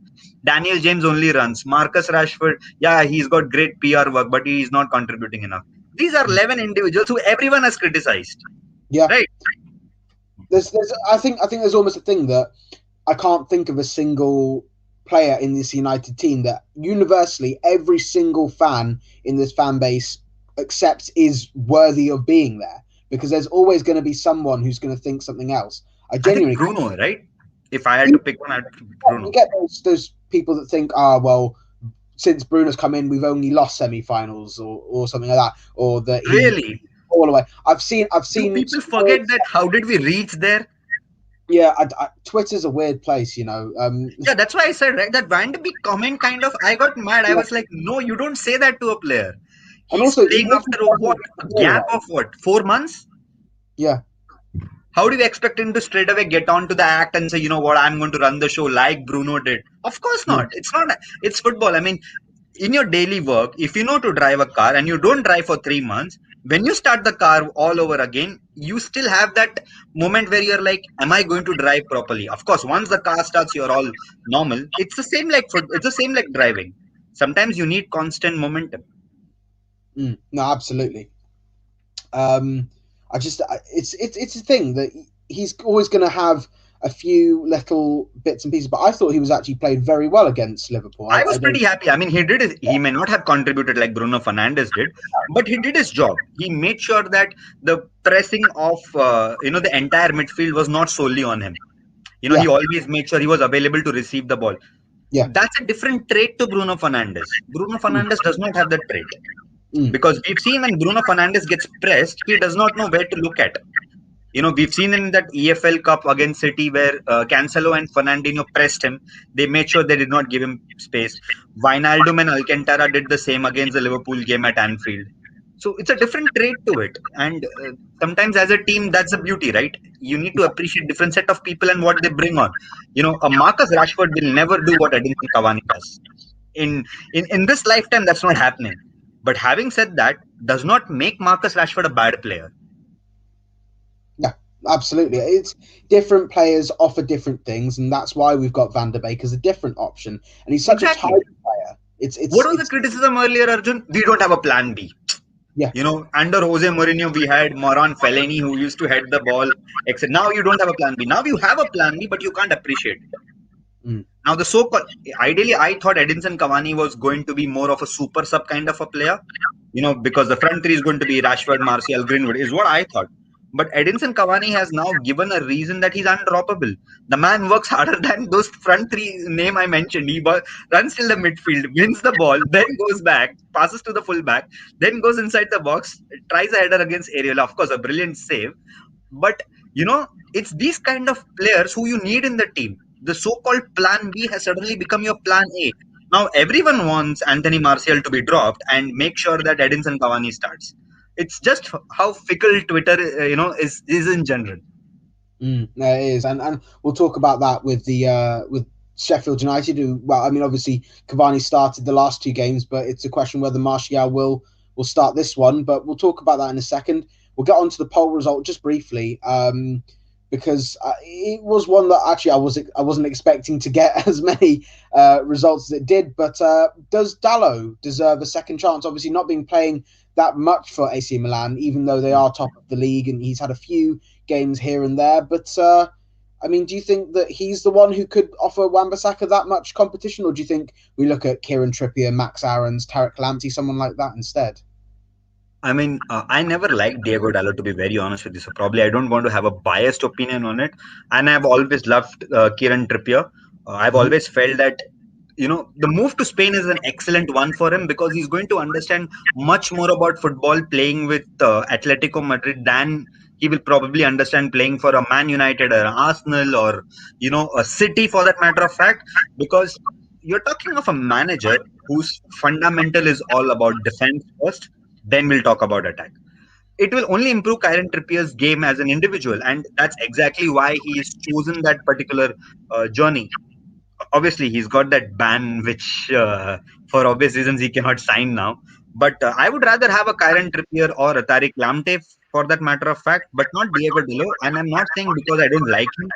[SPEAKER 2] Daniel James only runs. Marcus Rashford, yeah, he's got great PR work, but he is not contributing enough. These are 11 individuals who everyone has criticized,
[SPEAKER 1] Yeah,
[SPEAKER 2] right?
[SPEAKER 1] there's I think there's almost a thing that I can't think of a single player in this United team that universally every single fan in this fan base accepts is worthy of being there, because there's always going to be someone who's going to think something else. I
[SPEAKER 2] I think
[SPEAKER 1] genuinely
[SPEAKER 2] Bruno, right? If I had to pick one, I'd pick
[SPEAKER 1] you
[SPEAKER 2] Bruno.
[SPEAKER 1] get those people that think, well, since Bruno's come in, we've only lost semi-finals or something like that, or that he
[SPEAKER 2] Really?
[SPEAKER 1] all away. I've
[SPEAKER 2] Do
[SPEAKER 1] seen
[SPEAKER 2] people forget that? How did we reach there?
[SPEAKER 1] yeah. Twitter's a weird place,
[SPEAKER 2] Yeah, that's why I said, right? That Van de Beek comment kind of, I got mad. I
[SPEAKER 1] yeah.
[SPEAKER 2] was like, no, you don't say that to a player.
[SPEAKER 1] And
[SPEAKER 2] He's
[SPEAKER 1] also he
[SPEAKER 2] playing
[SPEAKER 1] wasn't
[SPEAKER 2] after what? A
[SPEAKER 1] all
[SPEAKER 2] gap
[SPEAKER 1] right.
[SPEAKER 2] of what? 4 months?
[SPEAKER 1] Yeah.
[SPEAKER 2] How do you expect him to straight away get on to the act and say, you know what, I'm going to run the show like Bruno did? Of course
[SPEAKER 1] Mm.
[SPEAKER 2] not. It's not. It's football. I mean, in your daily work, if you know to drive a car and you don't drive for 3 months, when you start the car all over again, you still have that moment where you're like, am I going to drive properly? Of course, once the car starts, you're all normal. It's the same like foot. It's the same like driving. Sometimes you need constant momentum.
[SPEAKER 1] No, absolutely. I just it's a thing that he's always going to have a few little bits and pieces, but I thought he was actually played very well against Liverpool.
[SPEAKER 2] I
[SPEAKER 1] I
[SPEAKER 2] was
[SPEAKER 1] don't.
[SPEAKER 2] pretty happy. I mean, he may not have contributed like Bruno Fernandes did, but he did his job. He made sure that the pressing of the entire midfield was not solely on him. He
[SPEAKER 1] Yeah,
[SPEAKER 2] always made sure he was available to receive the ball.
[SPEAKER 1] yeah.
[SPEAKER 2] That's a different trait to Bruno Fernandes. Bruno
[SPEAKER 1] Mm,
[SPEAKER 2] Fernandes does not have that trait,
[SPEAKER 1] mm,
[SPEAKER 2] because we've seen when Bruno Fernandes gets pressed, he does not know where to look at. We've seen in that EFL Cup against City where Cancelo and Fernandinho pressed him. They made sure they did not give him space. Wijnaldum and Alcantara did the same against the Liverpool game at Anfield. So it's a different trait to it. And sometimes as a team, that's the beauty, right? You need to appreciate different set of people and what they bring on. A Marcus Rashford will never do what Edinson Cavani does. In this lifetime, that's not happening. But having said that, does not make Marcus Rashford a bad player.
[SPEAKER 1] yeah, absolutely. It's different players offer different things, and that's why we've got Van der Beek as a different option. And he's such
[SPEAKER 2] Exactly.
[SPEAKER 1] a tidy player.
[SPEAKER 2] What was the criticism earlier, Arjun? We don't have a plan B.
[SPEAKER 1] Yeah.
[SPEAKER 2] Under Jose Mourinho, we had Moran Fellaini who used to head the ball, etc. Now you don't have a plan B. Now you have a plan B, but you can't appreciate it.
[SPEAKER 1] Mm.
[SPEAKER 2] Now ideally, I thought Edinson Cavani was going to be more of a super sub kind of a player, because the front three is going to be Rashford, Martial, Greenwood, is what I thought. But Edinson Cavani has now given a reason that he's undroppable. The man works harder than those front three name I mentioned. He runs till the midfield, wins the ball, then goes back, passes to the fullback, then goes inside the box, tries a header against Areola. Of course, a brilliant save. But, it's these kind of players who you need in the team. The so-called plan B has suddenly become your plan A. Now, everyone wants Anthony Martial to be dropped and make sure that Edinson Cavani starts. It's just how fickle Twitter, is in general.
[SPEAKER 1] No, it is, and we'll talk about that with with Sheffield United. Who, well, I mean, obviously Cavani started the last two games, but it's a question whether Martial will start this one. But we'll talk about that in a second. We'll get on to the poll result just briefly, because it was one that actually I wasn't expecting to get as many results as it did. But does Dalot deserve a second chance? Obviously, not being playing that much for AC Milan, even though they are top of the league, and he's had a few games here and there. But I mean, do you think that he's the one who could offer Wan-Bissaka that much competition, or do you think we look at Kieran Trippier, Max Aarons, Tarek Lamptey, someone like that instead?
[SPEAKER 2] I mean, I never liked Diego Dallo, to be very honest with you. So probably I don't want to have a biased opinion on it. And I've always loved Kieran Trippier. I've
[SPEAKER 1] Mhm.
[SPEAKER 2] always felt that the move to Spain is an excellent one for him because he's going to understand much more about football playing with Atletico Madrid than he will probably understand playing for a Man United or Arsenal or a City for that matter of fact. Because you're talking of a manager whose fundamental is all about defense first, then we'll talk about attack. It will only improve Kieran Trippier's game as an individual, and that's exactly why he's chosen that particular journey. Obviously he's got that ban which for obvious reasons he cannot sign now, but I would rather have a Kieran Trippier or a Tariq Lamptey for that matter of fact, but not Diego Dallo. And I'm not saying because I don't like him.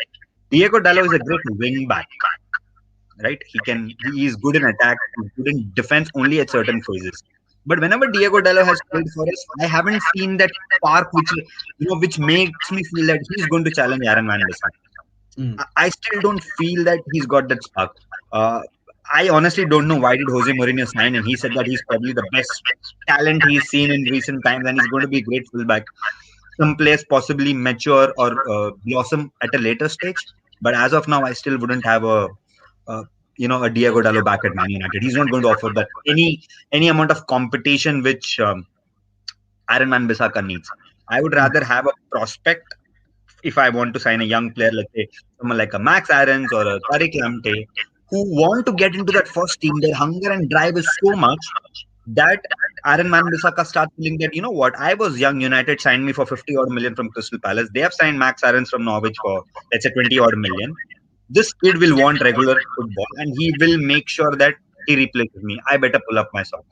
[SPEAKER 2] Diego Dallo is a great wing back, right? He is good in attack, he's good in defense only at certain phases. But whenever Diego Dallo has played for us, I haven't seen that spark which makes me feel that he's going to challenge Aaron Van Bissaka.
[SPEAKER 1] Mm.
[SPEAKER 2] I still don't feel that he's got that spark. Uh, I honestly don't know why did Jose Mourinho sign him. He said that he's probably the best talent he's seen in recent times, and he's going to be a great fullback. Some players possibly mature or blossom at a later stage, but as of now, I still wouldn't have a a Diego Dallo back at Man United. He's not going to offer that any amount of competition which Aaron Van Bissaka needs. I would rather have a prospect if I want to sign a young player, let's say someone like a Max Aarons or a Tariq Lamptey, who want to get into that first team, their hunger and drive is so much that Aaron Wan-Bissaka starts feeling that, you know what, I was young, United signed me for 50 odd million from Crystal Palace. They have signed Max Aarons from Norwich for, let's say, 20 odd million. This kid will want regular football and he will make sure that he replaces me. I better pull up my socks.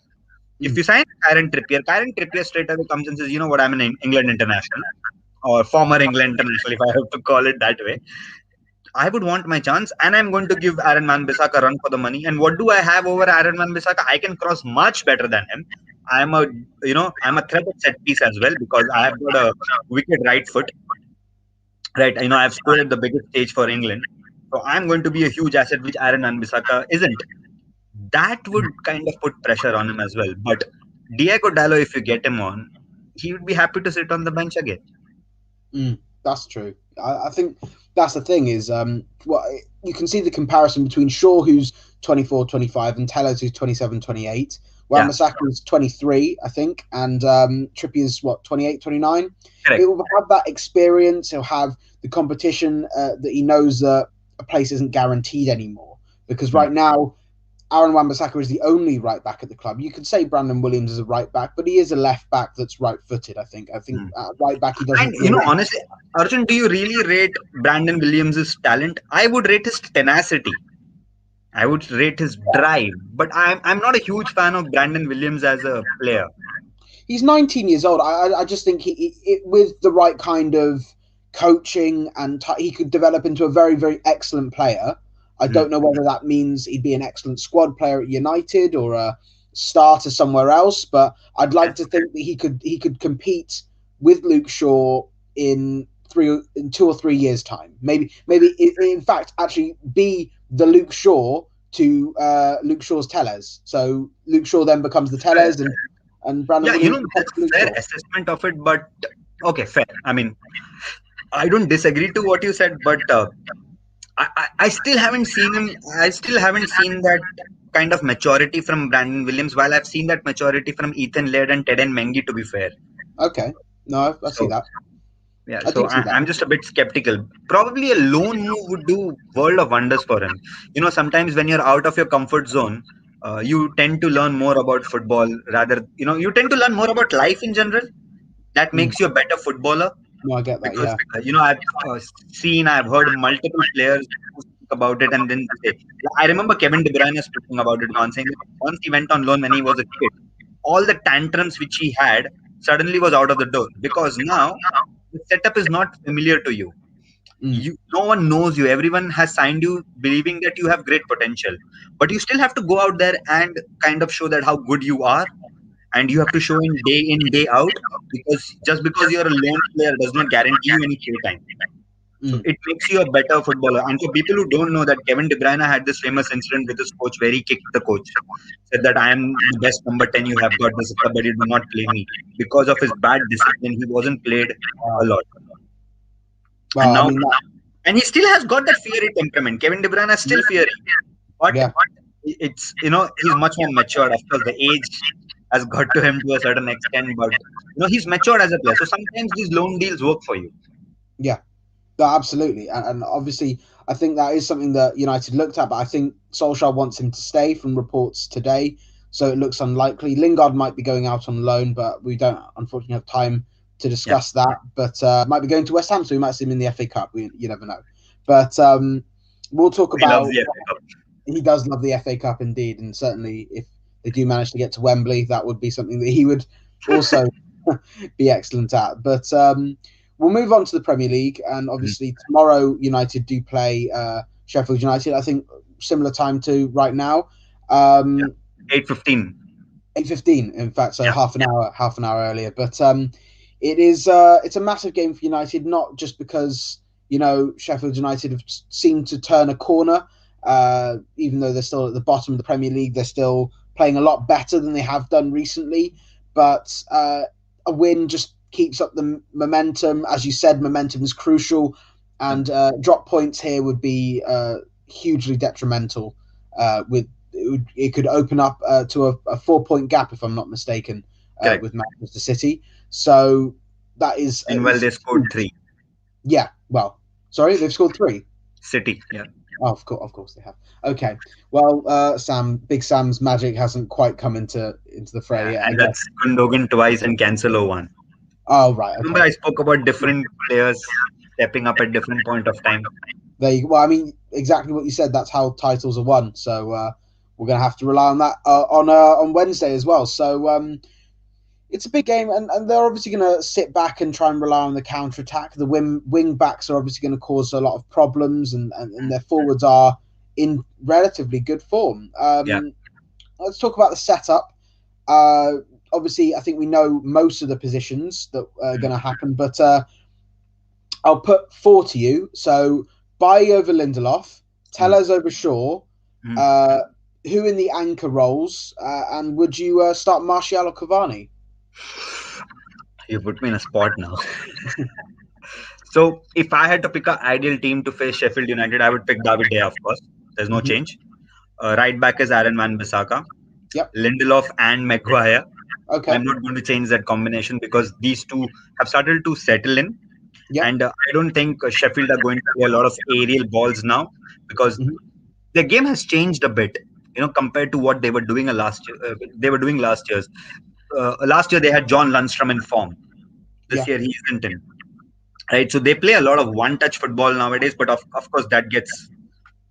[SPEAKER 2] If
[SPEAKER 1] Mm.
[SPEAKER 2] you sign Kieran Trippier straight away comes and says, you know what, I'm an England international or former England international, if I have to call it that way. I would want my chance, and I'm going to give Aaron Wan-Bissaka a run for the money. And what do I have over Aaron Wan-Bissaka? I can cross much better than him. I'm a threat at set piece as well because I have got a wicked right foot. Right, I've scored at the biggest stage for England, so I'm going to be a huge asset, which Aaron Wan-Bissaka isn't. That would kind of put pressure on him as well. But Diego Dallo, if you get him on, he would be happy to sit on the bench again.
[SPEAKER 1] That's true. I think that's the thing is, you can see the comparison between Shaw, who's 24, 25, and Tellers, who's 27, 28. Wan-Bissaka is 23, I think, and Trippier's, 28, 29?
[SPEAKER 2] Correct.
[SPEAKER 1] He will have that experience. He'll have the competition that he knows that a place isn't guaranteed anymore. Because right now, Aaron Wan-Bissaka is the only right back at the club. You could say Brandon Williams is a right back, but he is a left back that's right-footed. I think right back he doesn't.
[SPEAKER 2] And honestly, Arjun, do you really rate Brandon Williams' talent? I would rate his tenacity. I would rate his drive, but I'm not a huge fan of Brandon Williams as a player.
[SPEAKER 1] He's 19 years old. I just think he with the right kind of coaching and he could develop into a very, very excellent player. I don't know whether that means he'd be an excellent squad player at United or a starter somewhere else, but I'd like to think that he could compete with Luke Shaw in 2 or 3 years' time. Maybe in fact actually be the Luke Shaw to Luke Shaw's Tellez. So Luke Shaw then becomes the Tellez and Brandon.
[SPEAKER 2] Yeah, that's a fair assessment of it, but okay, fair. I mean, I don't disagree to what you said, but I still haven't seen him. I still haven't seen that kind of maturity from Brandon Williams, while I've seen that maturity from Ethan Laird and Ted and Mengi, to be fair.
[SPEAKER 1] Okay. No, I see that.
[SPEAKER 2] Yeah, I'm just a bit skeptical. Probably a loan move would do world of wonders for him. Sometimes when you're out of your comfort zone, you tend to learn more about football you tend to learn more about life in general. That makes you a better footballer.
[SPEAKER 1] No, I get that.
[SPEAKER 2] Because,
[SPEAKER 1] yeah.
[SPEAKER 2] I've heard multiple players speak about it, and then say, I remember Kevin De Bruyne speaking about it once, saying that once he went on loan when he was a kid, all the tantrums which he had suddenly was out of the door because now the setup is not familiar to you. No one knows you. Everyone has signed you believing that you have great potential, but you still have to go out there and kind of show that how good you are, and you have to show in day out, because just because you're a lone player does not guarantee you any play time. So it makes you a better footballer. And for people who don't know, that Kevin De Bruyne had this famous incident with his coach where he kicked the coach, said that I am the best number 10 you have got this club, but you do not play me. Because of his bad discipline, he wasn't played a lot. And
[SPEAKER 1] Well, I
[SPEAKER 2] now,
[SPEAKER 1] mean,
[SPEAKER 2] and he still has got that fiery temperament. Kevin De Bruyne is still fiery, but
[SPEAKER 1] yeah.
[SPEAKER 2] it's, he's much more matured. Of course, the age has got to him to a certain extent, but he's matured as a player. So sometimes these loan deals work for you.
[SPEAKER 1] Yeah. No, absolutely, and obviously, I think that is something that United looked at. But I think Solskjaer wants him to stay, from reports today, so it looks unlikely. Lingard might be going out on loan, but we don't unfortunately have time to discuss that. But might be going to West Ham, so we might see him in the FA Cup. You never know. But we'll talk
[SPEAKER 2] He loves
[SPEAKER 1] about.
[SPEAKER 2] the FA Cup.
[SPEAKER 1] He does love the FA Cup indeed, and certainly if they do manage to get to Wembley, that would be something that he would also be excellent at. But we'll move on to the Premier League, and obviously tomorrow United do play Sheffield United. I think similar time to right now.
[SPEAKER 2] 8:15.
[SPEAKER 1] 8:15, in fact, so half an hour earlier. But it's a massive game for United, not just because Sheffield United have seemed to turn a corner. Even though they're still at the bottom of the Premier League, they're still playing a lot better than they have done recently. But a win just keeps up the momentum. As you said, momentum is crucial, and drop points here would be hugely detrimental. It could open up to a 4-point gap, if I'm not mistaken, with Manchester City. So that is.
[SPEAKER 2] Meanwhile, they scored 3.
[SPEAKER 1] Yeah, well, sorry, they've scored 3.
[SPEAKER 2] City, yeah.
[SPEAKER 1] Oh, of course they have. Okay, well, Big Sam's magic hasn't quite come into the fray yet.
[SPEAKER 2] And that's Gundogan twice and Cancelo one.
[SPEAKER 1] Oh, right. Okay.
[SPEAKER 2] Remember, I spoke about different players stepping up at different point of time.
[SPEAKER 1] Well, I mean, exactly what you said. That's how titles are won. So we're going to have to rely on that on Wednesday as well. So it's a big game, and they're obviously going to sit back and try and rely on the counter attack. The wing backs are obviously going to cause a lot of problems, and their forwards are in relatively good form. Let's talk about the setup. Obviously, I think we know most of the positions that are going to happen, but I'll put 4 to you. So, Bailly over Lindelof, Tellez over Shaw, who in the anchor roles, and would you start Martial or Cavani?
[SPEAKER 2] You put me in a spot now. So, if I had to pick an ideal team to face Sheffield United, I would pick David De Gea, of course. There's no change. Right back is Aaron Wan-Bissaka.
[SPEAKER 1] Yep.
[SPEAKER 2] Lindelof and Maguire.
[SPEAKER 1] Okay.
[SPEAKER 2] I'm not going to change that combination because these two have started to settle in. Yep. And I don't think Sheffield are going to play a lot of aerial balls now, because the game has changed a bit, compared to what they were doing last year. Last year they had John Lundstram in form. This year he isn't in. Right, so they play a lot of one-touch football nowadays, but of course that gets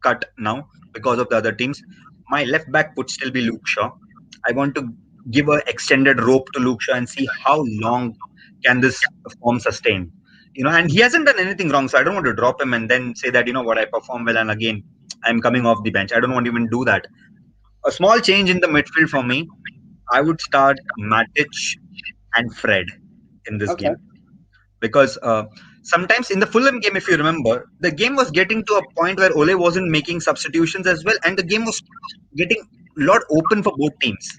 [SPEAKER 2] cut now because of the other teams. My left back would still be Luke Shaw. I want to give an extended rope to Luke Shaw and see how long can this form sustain. And he hasn't done anything wrong, so I don't want to drop him and then say that, I perform well and again I'm coming off the bench. I don't want to even do that. A small change in the midfield for me. I would start Matic and Fred in this game. Because sometimes in the Fulham game, if you remember, the game was getting to a point where Ole wasn't making substitutions as well, and the game was getting a lot open for both teams.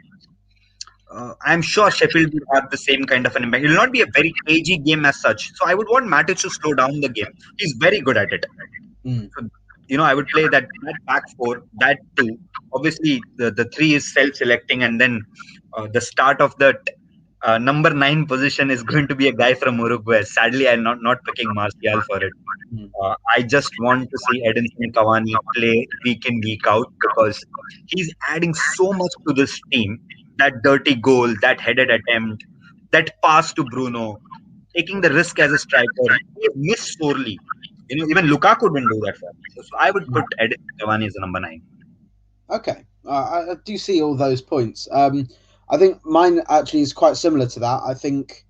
[SPEAKER 2] I'm sure Sheffield will have the same kind of an impact. It will not be a very cagey game as such. So I would want Matic to slow down the game. He's very good at it. So, I would play that back 4, that 2. Obviously, the 3 is self-selecting, and then the start of the number 9 position is going to be a guy from Uruguay. Sadly, I'm not picking Martial for it. I just want to see Edinson Cavani play week in, week out, because he's adding so much to this team. That dirty goal, that headed attempt, that pass to Bruno, taking the risk as a striker. He missed sorely. Even Lukaku didn't do that for him. So I would put Edinson Cavani as the number 9.
[SPEAKER 1] Okay. I do see all those points. I think mine actually is quite similar to that. I think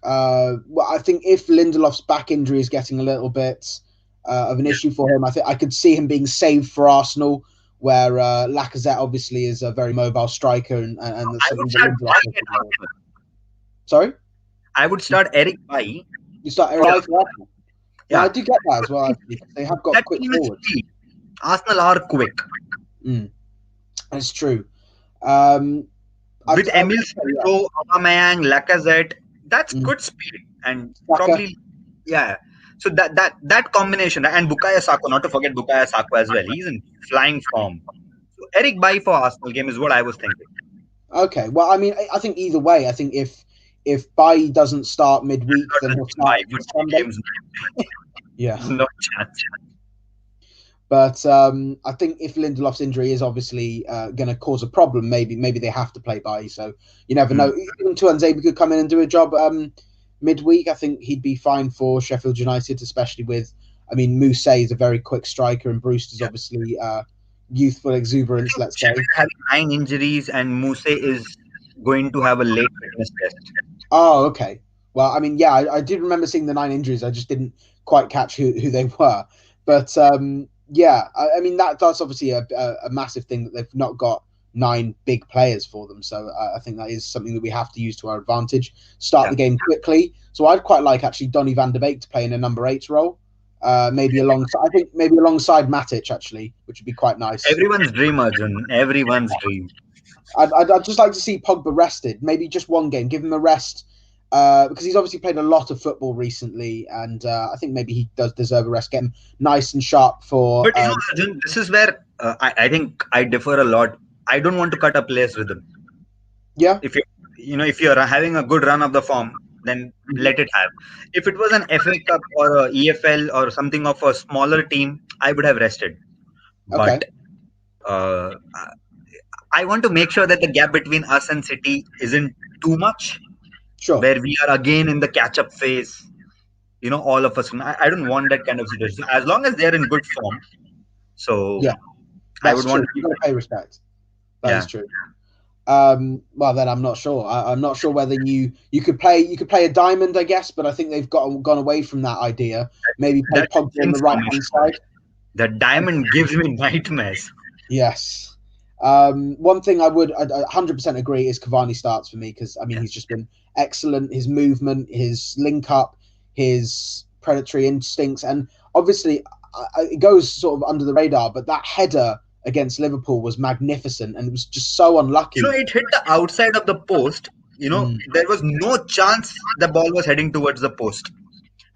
[SPEAKER 1] if Lindelof's back injury is getting a little bit of an issue for him. I think I could see him being saved for Arsenal, where Lacazette obviously is a very mobile striker, and that's
[SPEAKER 2] I would
[SPEAKER 1] something
[SPEAKER 2] start
[SPEAKER 1] that
[SPEAKER 2] Bailly at
[SPEAKER 1] Lindelof.
[SPEAKER 2] Arsenal.
[SPEAKER 1] Sorry,
[SPEAKER 2] I would start Eric Bailly.
[SPEAKER 1] you start Eric Bailly for Arsenal. Yeah,
[SPEAKER 2] Yeah,
[SPEAKER 1] I do get that as well. Actually, they have got
[SPEAKER 2] that
[SPEAKER 1] quick
[SPEAKER 2] team is
[SPEAKER 1] forwards.
[SPEAKER 2] speed. Arsenal are quick.
[SPEAKER 1] That's true.
[SPEAKER 2] With Emil Smith-Rowe, Aubameyang, Lacazette, that's good speed and
[SPEAKER 1] Saka.
[SPEAKER 2] probably So that combination, and Bukayo Saka, not to forget Bukayo Saka as well. He's in flying form. So Eric Bailly for Arsenal game is what I was thinking.
[SPEAKER 1] Okay, well, I mean, I think either way, I think if Bailly doesn't start midweek, then he'll start Sunday. Yeah,
[SPEAKER 2] no chance.
[SPEAKER 1] But I think if Lindelof's injury is obviously going to cause a problem, maybe they have to play Bailly. So you never know. Even Tuanzebe could come in and do a job midweek. I think he'd be fine for Sheffield United, especially with, I mean, Moussa is a very quick striker, and Brewster's obviously youthful exuberance. Let's say
[SPEAKER 2] Sheffield having 9 injuries, and Moussa is going to have a late fitness test.
[SPEAKER 1] Oh, okay. Well, I mean, yeah, I did remember seeing the 9 injuries. I just didn't quite catch who they were. But yeah, I mean, that's obviously a massive thing that they've not got 9 big players for them. So I think that is something that we have to use to our advantage. Start the game quickly. So I'd quite like actually Donny van de Beek to play in a number 8 role. Maybe alongside Matic actually, which would be quite nice.
[SPEAKER 2] Everyone's dream, Arjun. Everyone's dream.
[SPEAKER 1] I'd just like to see Pogba rested. Maybe just one game. Give him a rest. Because he's obviously played a lot of football recently, and I think maybe he does deserve a rest. Get him nice and sharp for.
[SPEAKER 2] But Arjun, this is where I think I differ a lot. I don't want to cut a player's rhythm.
[SPEAKER 1] Yeah.
[SPEAKER 2] If you're having a good run of the form, then let it have. If it was an FA Cup or a EFL or something of a smaller team, I would have rested. But I want to make sure that the gap between us and City isn't too much.
[SPEAKER 1] Sure.
[SPEAKER 2] Where we are again in the catch-up phase, all of us. I don't want that kind of situation. As long as they're in good form, so
[SPEAKER 1] yeah,
[SPEAKER 2] I would want.
[SPEAKER 1] You got to pay respect. That is true. Well, then I'm not sure. I'm not sure whether you could play a diamond, I guess, but I think they've gone away from that idea. Maybe play Pogba on the right hand side.
[SPEAKER 2] The diamond gives me nightmares.
[SPEAKER 1] Yes. One thing I would 100% agree is Cavani starts for me because I mean he's just been excellent. His movement, his link up, his predatory instincts, and obviously it goes sort of under the radar. But that header against Liverpool was magnificent, and it was just so unlucky.
[SPEAKER 2] It hit the outside of the post. There was no chance the ball was heading towards the post.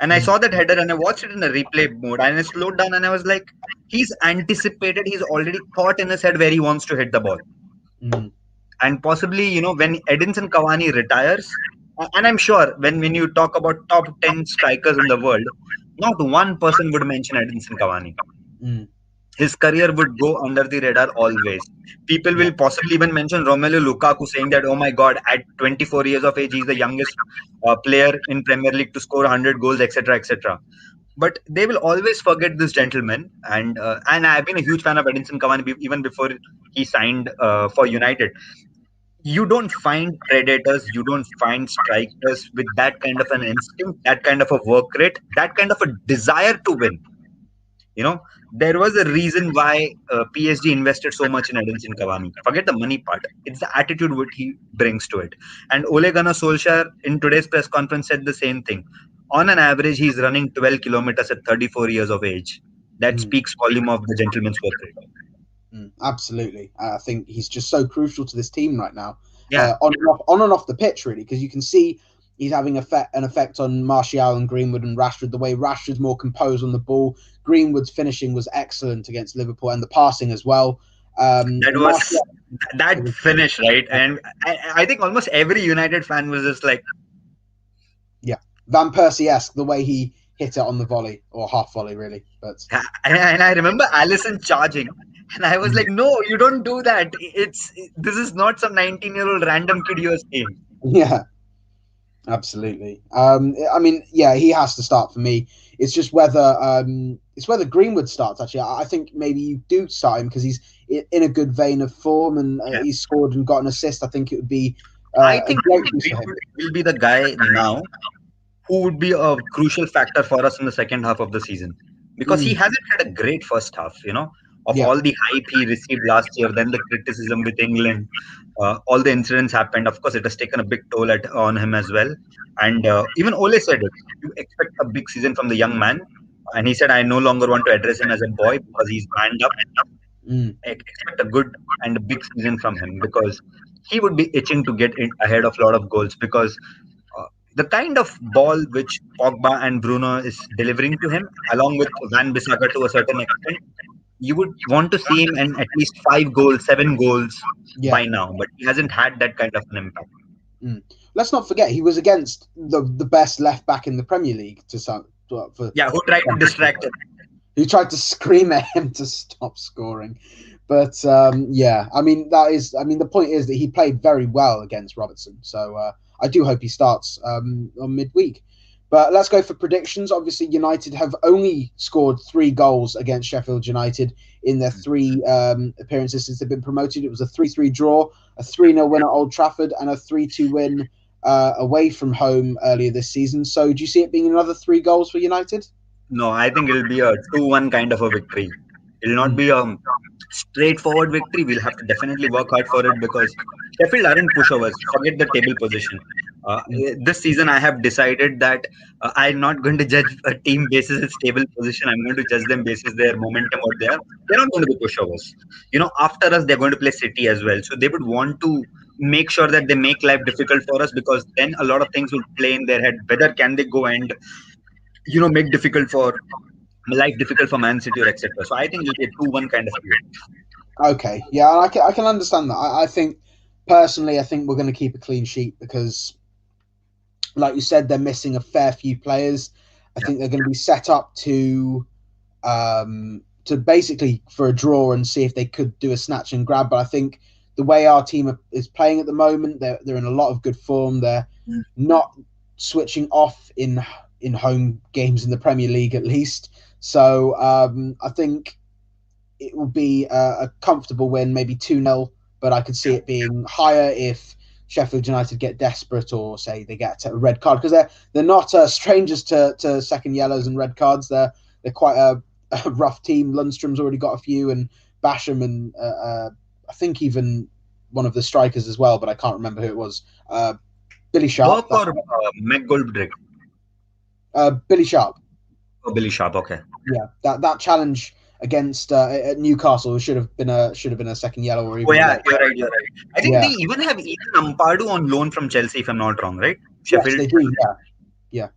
[SPEAKER 2] And I saw that header and I watched it in a replay mode and I slowed down and I was like, he's anticipated, he's already thought in his head where he wants to hit the ball. And possibly, when Edinson Cavani retires, and I'm sure when you talk about top 10 strikers in the world, not one person would mention Edinson Cavani. His career would go under the radar always. People will possibly even mention Romelu Lukaku saying that, oh my God, at 24 years of age, he's the youngest player in Premier League to score 100 goals, etc., etc. But they will always forget this gentleman. And I've been a huge fan of Edinson Cavani even before he signed for United. You don't find predators, you don't find strikers with that kind of an instinct, that kind of a work rate, that kind of a desire to win. There was a reason why PSG invested so much in Edinson Cavani. Forget the money part. It's the attitude what he brings to it. And Ole Gunnar Solskjaer in today's press conference said the same thing. On an average, he's running 12 kilometers at 34 years of age. That speaks volume of the gentleman's work rate.
[SPEAKER 1] Absolutely. I think he's just so crucial to this team right now.
[SPEAKER 2] Yeah.
[SPEAKER 1] On and off the pitch, really, because you can see he's having an effect on Martial and Greenwood and Rashford. The way Rashford's more composed on the ball, Greenwood's finishing was excellent against Liverpool, and the passing as well.
[SPEAKER 2] That finish, right? And I think almost every United fan was just like,
[SPEAKER 1] yeah, Van Persie-esque, the way he hit it on the volley or half volley, really. But
[SPEAKER 2] and I remember Alisson charging. And I was like, no, you don't do that. This is not some 19-year-old random kid you're seeing.
[SPEAKER 1] Yeah, absolutely. I mean, yeah, he has to start for me. It's just whether Greenwood starts. Actually, I think maybe you do start him because he's in a good vein of form and he's scored and got an assist. I think it would be.
[SPEAKER 2] I think Greenwood will be the guy now who would be a crucial factor for us in the second half of the season. because he hasn't had a great first half, of
[SPEAKER 1] Yeah.
[SPEAKER 2] all the hype he received last year, then the criticism with England, all the incidents happened. Of course, it has taken a big toll on him as well. And even Ole said it. You expect a big season from the young man. And he said, I no longer want to address him as a boy because he's manned up.
[SPEAKER 1] Mm.
[SPEAKER 2] Expect a good and a big season from him because he would be itching to get ahead of a lot of goals because uh, the kind of ball which Pogba and Bruno is delivering to him, along with Van Bissaka to a certain extent, you would want to see him in at least 5 goals, 7 goals
[SPEAKER 1] Yeah.
[SPEAKER 2] by now, but he hasn't had that kind of an impact.
[SPEAKER 1] Mm. Let's not forget he was against the best left back in the Premier League to some.
[SPEAKER 2] Yeah, who tried to distract him.
[SPEAKER 1] Who tried to scream at him to stop scoring. But yeah, I mean the point is that he played very well against Robertson. So I do hope he starts on midweek. But let's go for predictions. Obviously, United have only scored 3 goals against Sheffield United in their 3 appearances since they've been promoted. It was a 3-3 draw, a 3-0 win at Old Trafford, and a 3-2 win away from home earlier this season. So do you see it being another 3 goals for United?
[SPEAKER 2] No, I think it'll be a 2-1 kind of a victory. It'll not be a straightforward victory. We'll have to definitely work hard for it because Sheffield aren't pushovers. Forget the table position. This season, I have decided that I'm not going to judge a team basis its table position. I'm going to judge them basis their momentum out there. They're not going to be pushovers. After us, they're going to play City as well. So they would want to make sure that they make life difficult for us because then a lot of things will play in their head. Whether can they go and make life difficult for Man City or etc. So I think it'll be a 2-1 kind of game.
[SPEAKER 1] Okay, yeah, I can understand that. I think personally, I think we're going to keep a clean sheet because, like you said, they're missing a fair few players. I think they're going to be set up to basically for a draw and see if they could do a snatch and grab. But I think the way our team is playing at the moment, they're in a lot of good form. They're not switching off in home games in the Premier League, at least. So I think it will be a comfortable win, maybe 2-0, but I could see it being higher if Sheffield United get desperate or say they get a red card, because they're not strangers to second yellows and red cards. They're quite a rough team. Lundstrom's already got a few, and Basham, and I think even one of the strikers as well, but I can't remember who it was. Billy Sharp.
[SPEAKER 2] Burke or McGoldrick?
[SPEAKER 1] Billy Sharp.
[SPEAKER 2] Oh, Billy Sharp. Okay.
[SPEAKER 1] Yeah, that challenge against at Newcastle should have been a second yellow or even.
[SPEAKER 2] Oh yeah, you're right. I think they even have Ethan Ampadu on loan from Chelsea, if I'm not wrong, right?
[SPEAKER 1] Sheffield. Yes, they do. Yeah.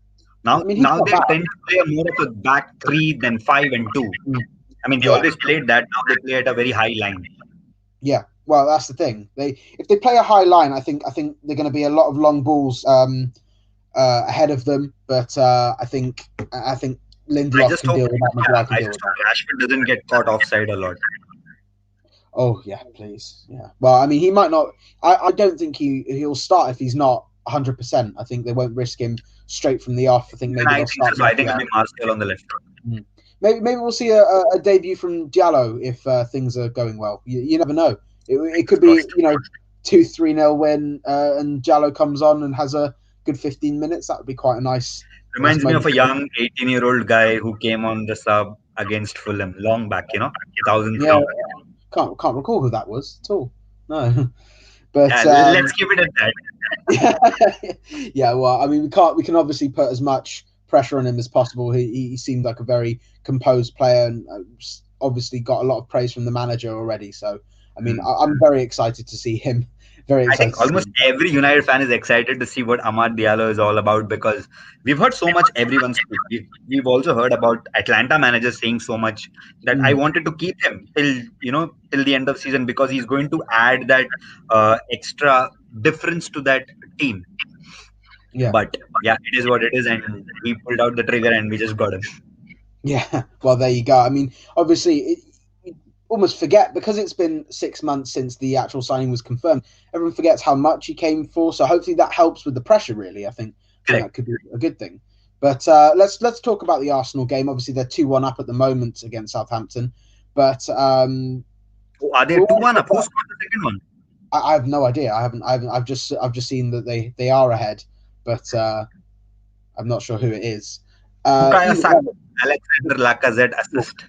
[SPEAKER 2] Now they tend to play more of a back 3 than 5 and 2. I mean, they always played that. Now they play at a very high line.
[SPEAKER 1] Yeah, well, that's the thing. If they play a high line, I think they're going to be a lot of long balls ahead of them. But I think Lindelof can deal with that.
[SPEAKER 2] I just hope Rashford doesn't get caught offside a lot.
[SPEAKER 1] Oh yeah, please. Yeah. Well, I mean, he might not. I don't think he'll start if he's not 100%. I think they won't risk him straight from the off. I think maybe they'll start.
[SPEAKER 2] So I think it'll be Martial on the left.
[SPEAKER 1] Maybe we'll see a debut from Diallo if things are going well. You never know. It could be 2-3-0 win and Diallo comes on and has a good 15 minutes. That would be quite a nice.
[SPEAKER 2] Reminds me of a young 18-year-old guy who came on the sub against Fulham long back, 2003.
[SPEAKER 1] Yeah, can't recall who that was at all. No, but
[SPEAKER 2] let's keep it at that.
[SPEAKER 1] Yeah, well, I mean, we can obviously put as much pressure on him as possible. He seemed like a very composed player and obviously got a lot of praise from the manager already. So, I mean, I'm very excited to see him. I
[SPEAKER 2] think almost every United fan is excited to see what Amad Diallo is all about because we've heard so much everyone speak. We've also heard about Atlanta managers saying so much that I wanted to keep him till the end of the season because he's going to add that extra difference to that team. Yeah. But yeah, it is what it is, and we pulled out the trigger and we just got him.
[SPEAKER 1] Yeah, well, there you go. I mean, obviously, almost forget because it's been 6 months since the actual signing was confirmed. Everyone forgets how much he came for. So hopefully that helps with the pressure. Really, I think that could be a good thing. But let's talk about the Arsenal game. Obviously, they're 2-1 up at the moment against Southampton. But
[SPEAKER 2] are they 2-1 up? Who scored the second one?
[SPEAKER 1] I have no idea. I've just seen that they are ahead, but I'm not sure who it is.
[SPEAKER 2] Bukayo
[SPEAKER 1] Either
[SPEAKER 2] Saka,
[SPEAKER 1] way.
[SPEAKER 2] Alexander Lacazette assist.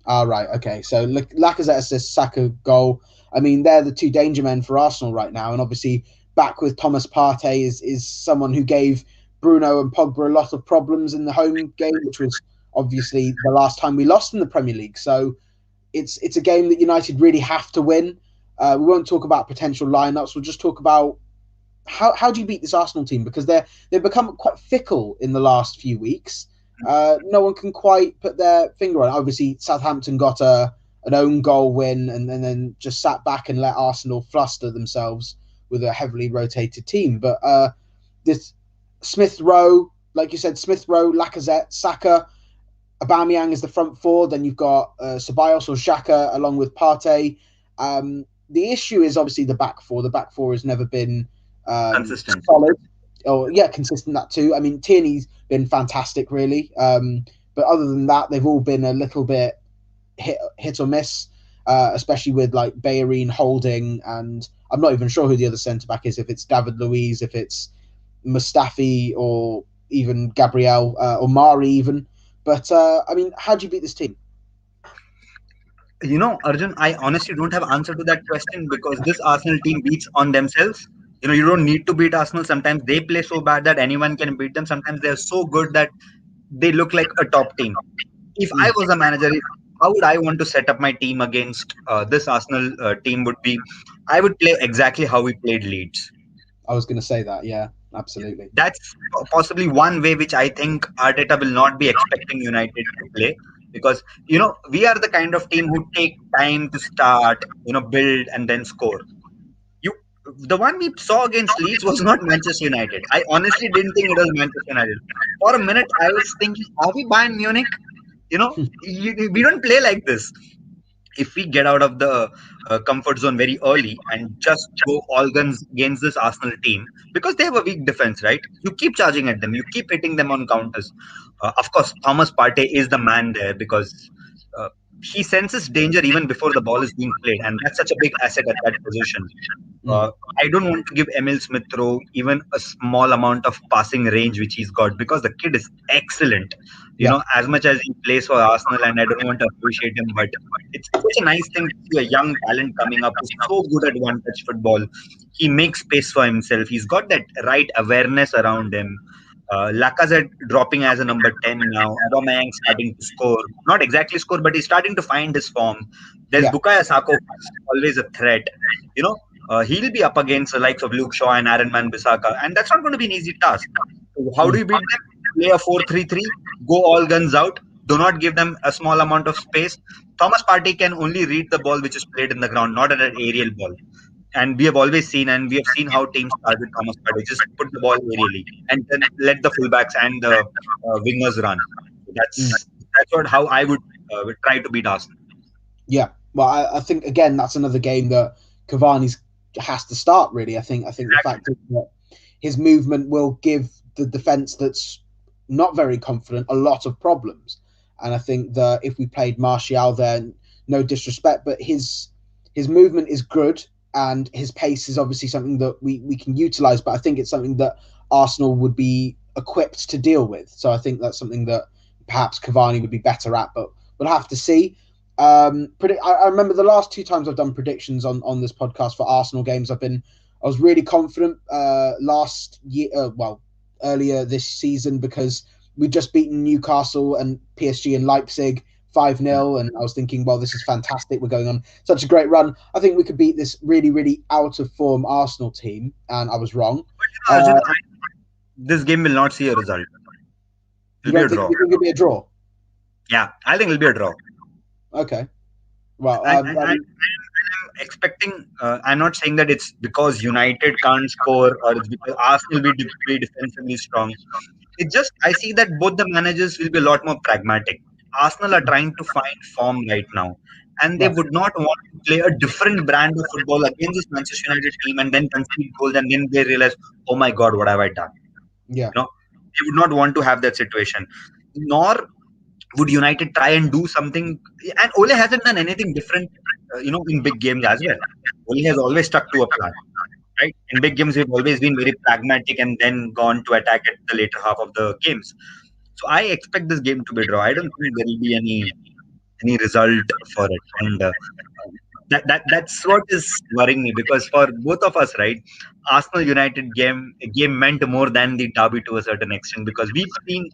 [SPEAKER 1] Right, okay. So Lacazette assist, Saka goal. I mean, they're the two danger men for Arsenal right now, and obviously back with Thomas Partey is someone who gave Bruno and Pogba a lot of problems in the home game, which was obviously the last time we lost in the Premier League. So it's a game that United really have to win. We won't talk about potential lineups. We'll just talk about how do you beat this Arsenal team, because they've become quite fickle in the last few weeks. No one can quite put their finger on it. Obviously, Southampton got an own goal win and then just sat back and let Arsenal fluster themselves with a heavily rotated team. But this Smith Rowe, like you said, Smith Rowe, Lacazette, Saka, Aubameyang is the front four. Then you've got Ceballos or Xhaka along with Partey. The issue is obviously the back four. The back four has never been
[SPEAKER 2] Consistent.
[SPEAKER 1] solid. Oh yeah, consistent, that too. I mean, Tierney's been fantastic, really. But other than that, they've all been a little bit hit or miss, especially with like Bellerin, Holding, and I'm not even sure who the other centre back is. If it's David Luiz, if it's Mustafi, or even Gabriel or Mari, even. But I mean, how do you beat this team?
[SPEAKER 2] Arjun, I honestly don't have answer to that question because this Arsenal team beats on themselves. You don't need to beat Arsenal. Sometimes they play so bad that anyone can beat them. Sometimes they're so good that they look like a top team. If I was a manager, how would I want to set up my team against this Arsenal team? I would play exactly how we played Leeds.
[SPEAKER 1] I was going to say that. Yeah, absolutely.
[SPEAKER 2] That's possibly one way which I think Arteta will not be expecting United to play, because we are the kind of team who take time to start, build and then score. The one we saw against Leeds was not Manchester United. I honestly didn't think it was Manchester United. For a minute, I was thinking, are we Bayern Munich? We don't play like this. If we get out of the comfort zone very early and just go all guns against this Arsenal team, because they have a weak defense, right? You keep charging at them, you keep hitting them on counters. Of course, Thomas Partey is the man there because uh, he senses danger even before the ball is being played, and that's such a big asset at that position. I don't want to give Emil Smith Rowe even a small amount of passing range which he's got, because the kid is excellent. As much as he plays for Arsenal, and I don't want to appreciate him, but it's such a nice thing to see a young talent coming up who's so good at one touch football. He makes space for himself. He's got that right awareness around him. Lacazette dropping as a number 10 now. Aubameyang starting to score. Not exactly score, but he's starting to find his form. There's Bukayo Saka, who's always a threat. He'll be up against the likes of Luke Shaw and Aaron Wan-Bissaka, and that's not going to be an easy task. So how do you beat them? Play a 4-3-3, go all guns out, do not give them a small amount of space. Thomas Partey can only read the ball which is played in the ground, not an aerial ball. And we have always seen, and we have seen how teams target Thomas Partey. Just put the ball aerially and then let the fullbacks and the wingers run. How I would try to beat Arsenal.
[SPEAKER 1] Yeah, well, I think again that's another game that Cavani has to start. Really, I think the fact that his movement will give the defense that's not very confident a lot of problems. And I think that if we played Martial there, no disrespect, but his movement is good and his pace is obviously something that we can utilize. But I think it's something that Arsenal would be equipped to deal with. So I think that's something that perhaps Cavani would be better at, but we'll have to see. I remember the last two times I've done predictions on this podcast for Arsenal games, I was really confident last year, earlier this season, because we'd just beaten Newcastle and PSG and Leipzig 5-0, and I was thinking, well, this is fantastic. We're going on such a great run. I think we could beat this really, really out of form Arsenal team, and I was wrong.
[SPEAKER 2] This game will not see a result.
[SPEAKER 1] It'll be a draw. It'll be a draw?
[SPEAKER 2] Yeah, I think it'll be a draw.
[SPEAKER 1] Okay. Well,
[SPEAKER 2] I'm expecting. I'm not saying that it's because United can't score or it's because Arsenal will be defensively strong. It's just I see that both the managers will be a lot more pragmatic. Arsenal are trying to find form right now, and they would not want to play a different brand of football against this Manchester United team and then concede goals, and then they realize, oh my God, what have I done?
[SPEAKER 1] Yeah.
[SPEAKER 2] They would not want to have that situation. Nor would United try and do something. And Ole hasn't done anything different, in big games as well. Ole has always stuck to a plan, right? In big games, we've always been very pragmatic and then gone to attack at the later half of the games. So I expect this game to be draw. I don't think there will be any result for it, and that's what is worrying me, because for both of us, right, Arsenal United game meant more than the derby to a certain extent, because we've seen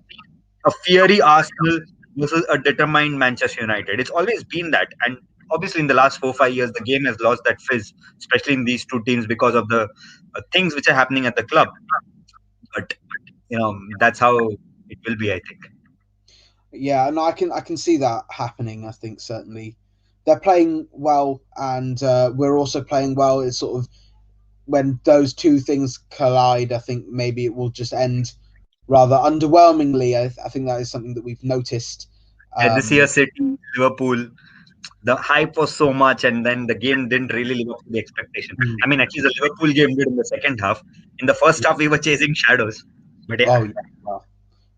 [SPEAKER 2] a fiery Arsenal versus a determined Manchester United. It's always been that, and obviously in the last 4 5 years, the game has lost that fizz, especially in these two teams because of the things which are happening at the club. But that's how it will be, I think.
[SPEAKER 1] Yeah, and I can see that happening. I think certainly they're playing well, and we're also playing well. It's sort of when those two things collide, I think maybe it will just end rather underwhelmingly. I think that is something that we've noticed.
[SPEAKER 2] Yeah, this year,
[SPEAKER 1] Um,
[SPEAKER 2] City, Liverpool, the hype was so much, and then the game didn't really live up to the expectation. I mean, at least the Liverpool game did in the second half. In the first half, we were chasing shadows. But yeah,
[SPEAKER 1] oh yeah, well,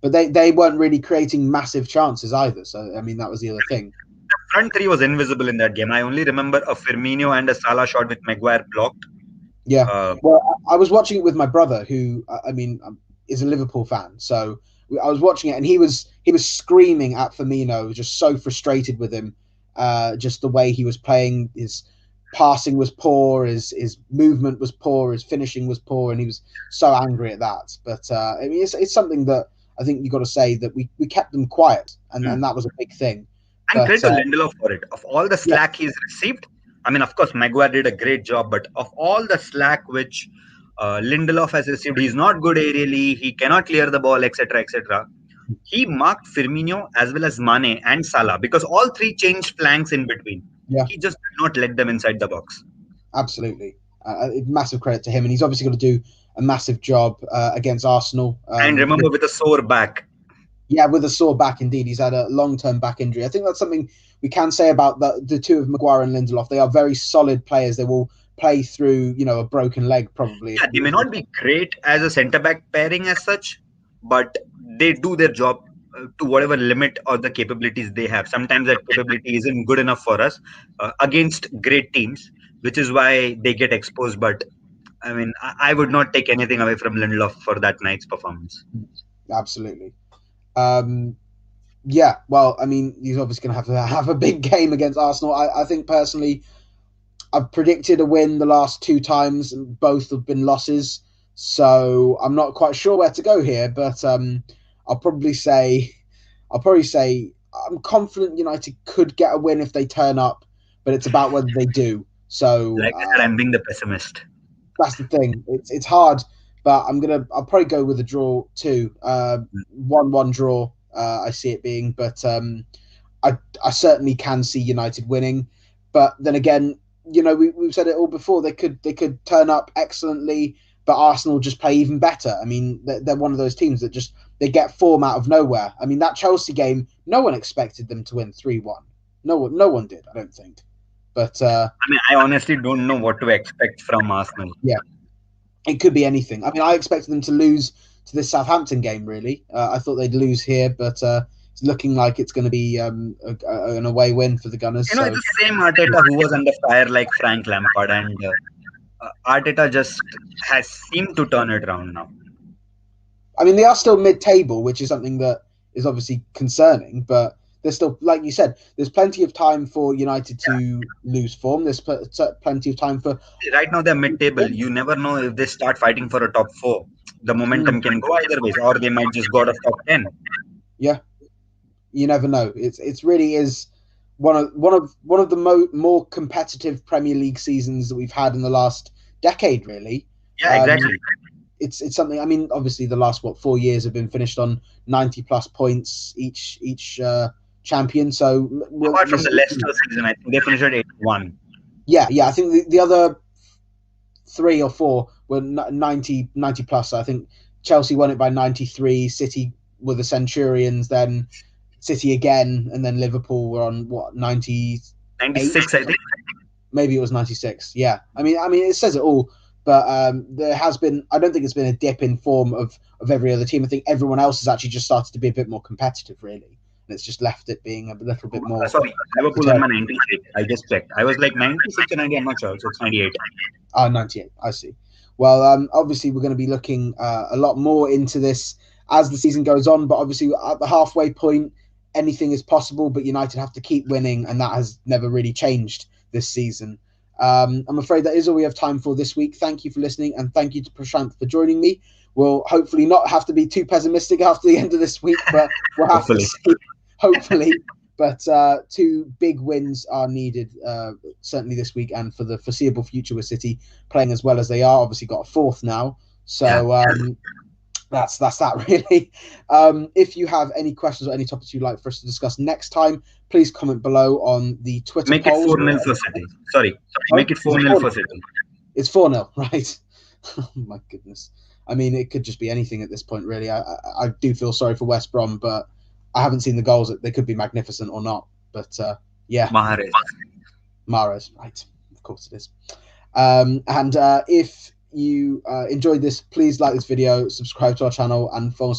[SPEAKER 1] but they weren't really creating massive chances either. So I mean, that was the other thing.
[SPEAKER 2] the front three was invisible in that game. I only remember a Firmino and a Salah shot with Maguire blocked.
[SPEAKER 1] Yeah.
[SPEAKER 2] Uh,
[SPEAKER 1] Well, I was watching it with my brother, who I mean is a Liverpool fan. So I was watching it, and he was screaming at Firmino, just so frustrated with him. Just the way he was playing, his passing was poor, his movement was poor, his finishing was poor, and he was so angry at that. But I mean, it's something that I think you got to say that we kept them quiet, and that was a big thing.
[SPEAKER 2] and
[SPEAKER 1] But
[SPEAKER 2] credit to Lindelof for it. Of all the
[SPEAKER 1] yeah,
[SPEAKER 2] slack he's received, I mean, of course, Maguire did a great job, but of all the slack which Lindelof has received, he's not good aerially, he cannot clear the ball, etc., etc. He marked Firmino as well as Mane and Salah, because all three changed flanks in between.
[SPEAKER 1] yeah.
[SPEAKER 2] He just did not let them inside the box.
[SPEAKER 1] Absolutely. Massive credit to him. And he's obviously got to do a massive job against Arsenal.
[SPEAKER 2] And remember, with a sore back.
[SPEAKER 1] Yeah, with a sore back, indeed. He's had a long-term back injury. I think that's something we can say about the two of Maguire and Lindelof. They are very solid players. They will play through, a broken leg probably.
[SPEAKER 2] Yeah, they may not be great as a centre back pairing as such, but they do their job to whatever limit or the capabilities they have. Sometimes that capability isn't good enough for us against great teams, which is why they get exposed. But I mean, I would not take anything away from Lindelof for that night's performance.
[SPEAKER 1] Absolutely. Yeah, well, I mean, he's obviously going to have a big game against Arsenal. I think personally, I've predicted a win the last two times, and both have been losses. So I'm not quite sure where to go here, but I'll probably say, I'm confident United could get a win if they turn up, but it's about whether they do. So
[SPEAKER 2] Like I said, I'm being the pessimist.
[SPEAKER 1] that's the thing. It's hard, but I'll probably go with a draw too. 1-1 draw. I see it being, but I certainly can see United winning. But then again, we've said it all before. They could turn up excellently, but Arsenal just play even better. I mean, they're one of those teams that just they get form out of nowhere. I mean, that Chelsea game, no one expected them to win 3-1. No one did. I don't think. But
[SPEAKER 2] I mean, I honestly don't know what to expect from Arsenal.
[SPEAKER 1] yeah, it could be anything. I mean, I expected them to lose to this Southampton game. Really, I thought they'd lose here, but it's looking like it's going to be an away win for the Gunners.
[SPEAKER 2] It's the same Arteta who was under fire like Frank Lampard, and Arteta just has seemed to turn it around now.
[SPEAKER 1] I mean, they are still mid-table, which is something that is obviously concerning, but there's still, like you said, there's plenty of time for United to lose form. There's plenty of time for...
[SPEAKER 2] Right now, they're mid-table. You never know if they start fighting for a top 4. The momentum can go either ways, or they might just go out of top 10.
[SPEAKER 1] Yeah, you never know. It's really is one of the more competitive Premier League seasons that we've had in the last decade, really.
[SPEAKER 2] Yeah, exactly.
[SPEAKER 1] It's something. I mean, obviously, the last 4 years have been finished on 90+ points each champion. So
[SPEAKER 2] apart from the Leicester season, I think they finished at 81.
[SPEAKER 1] Yeah. I think the other 3 or 4 were 90 plus. I think Chelsea won it by 93. City were the Centurions, then City again, and then Liverpool were on 96,
[SPEAKER 2] I think.
[SPEAKER 1] Maybe it was 96. Yeah. I mean, it says it all. But there has been, I don't think it's been a dip in form of every other team. I think everyone else has actually just started to be a bit more competitive, really. And it's just left it being a little bit more...
[SPEAKER 2] Sorry, Liverpool won 98. I just checked. I was like 96 or 90, I'm not sure. So it's 98.
[SPEAKER 1] 98, I see. Well, obviously, we're going to be looking a lot more into this as the season goes on. But obviously, at the halfway point, anything is possible. But United have to keep winning, and that has never really changed this season. I'm afraid that is all we have time for this week. Thank you for listening, and thank you to Prashant for joining me. We'll hopefully not have to be too pessimistic after the end of this week, but we'll have to see, hopefully. But 2 big wins are needed, certainly this week and for the foreseeable future, with City playing as well as they are. Obviously got a 4th now. So that's that really. If you have any questions or any topics you'd like for us to discuss next time, please comment below on the Twitter
[SPEAKER 2] Make
[SPEAKER 1] polls.
[SPEAKER 2] It 4-0 for City. Sorry. Make it 4-0 for City.
[SPEAKER 1] It's 4-0, right? Oh my goodness. I mean, it could just be anything at this point, really. I do feel sorry for West Brom, but I haven't seen the goals. They could be magnificent or not. But yeah. Mahrez, right. Of course it is. And if you enjoyed this, please like this video, subscribe to our channel, and follow us on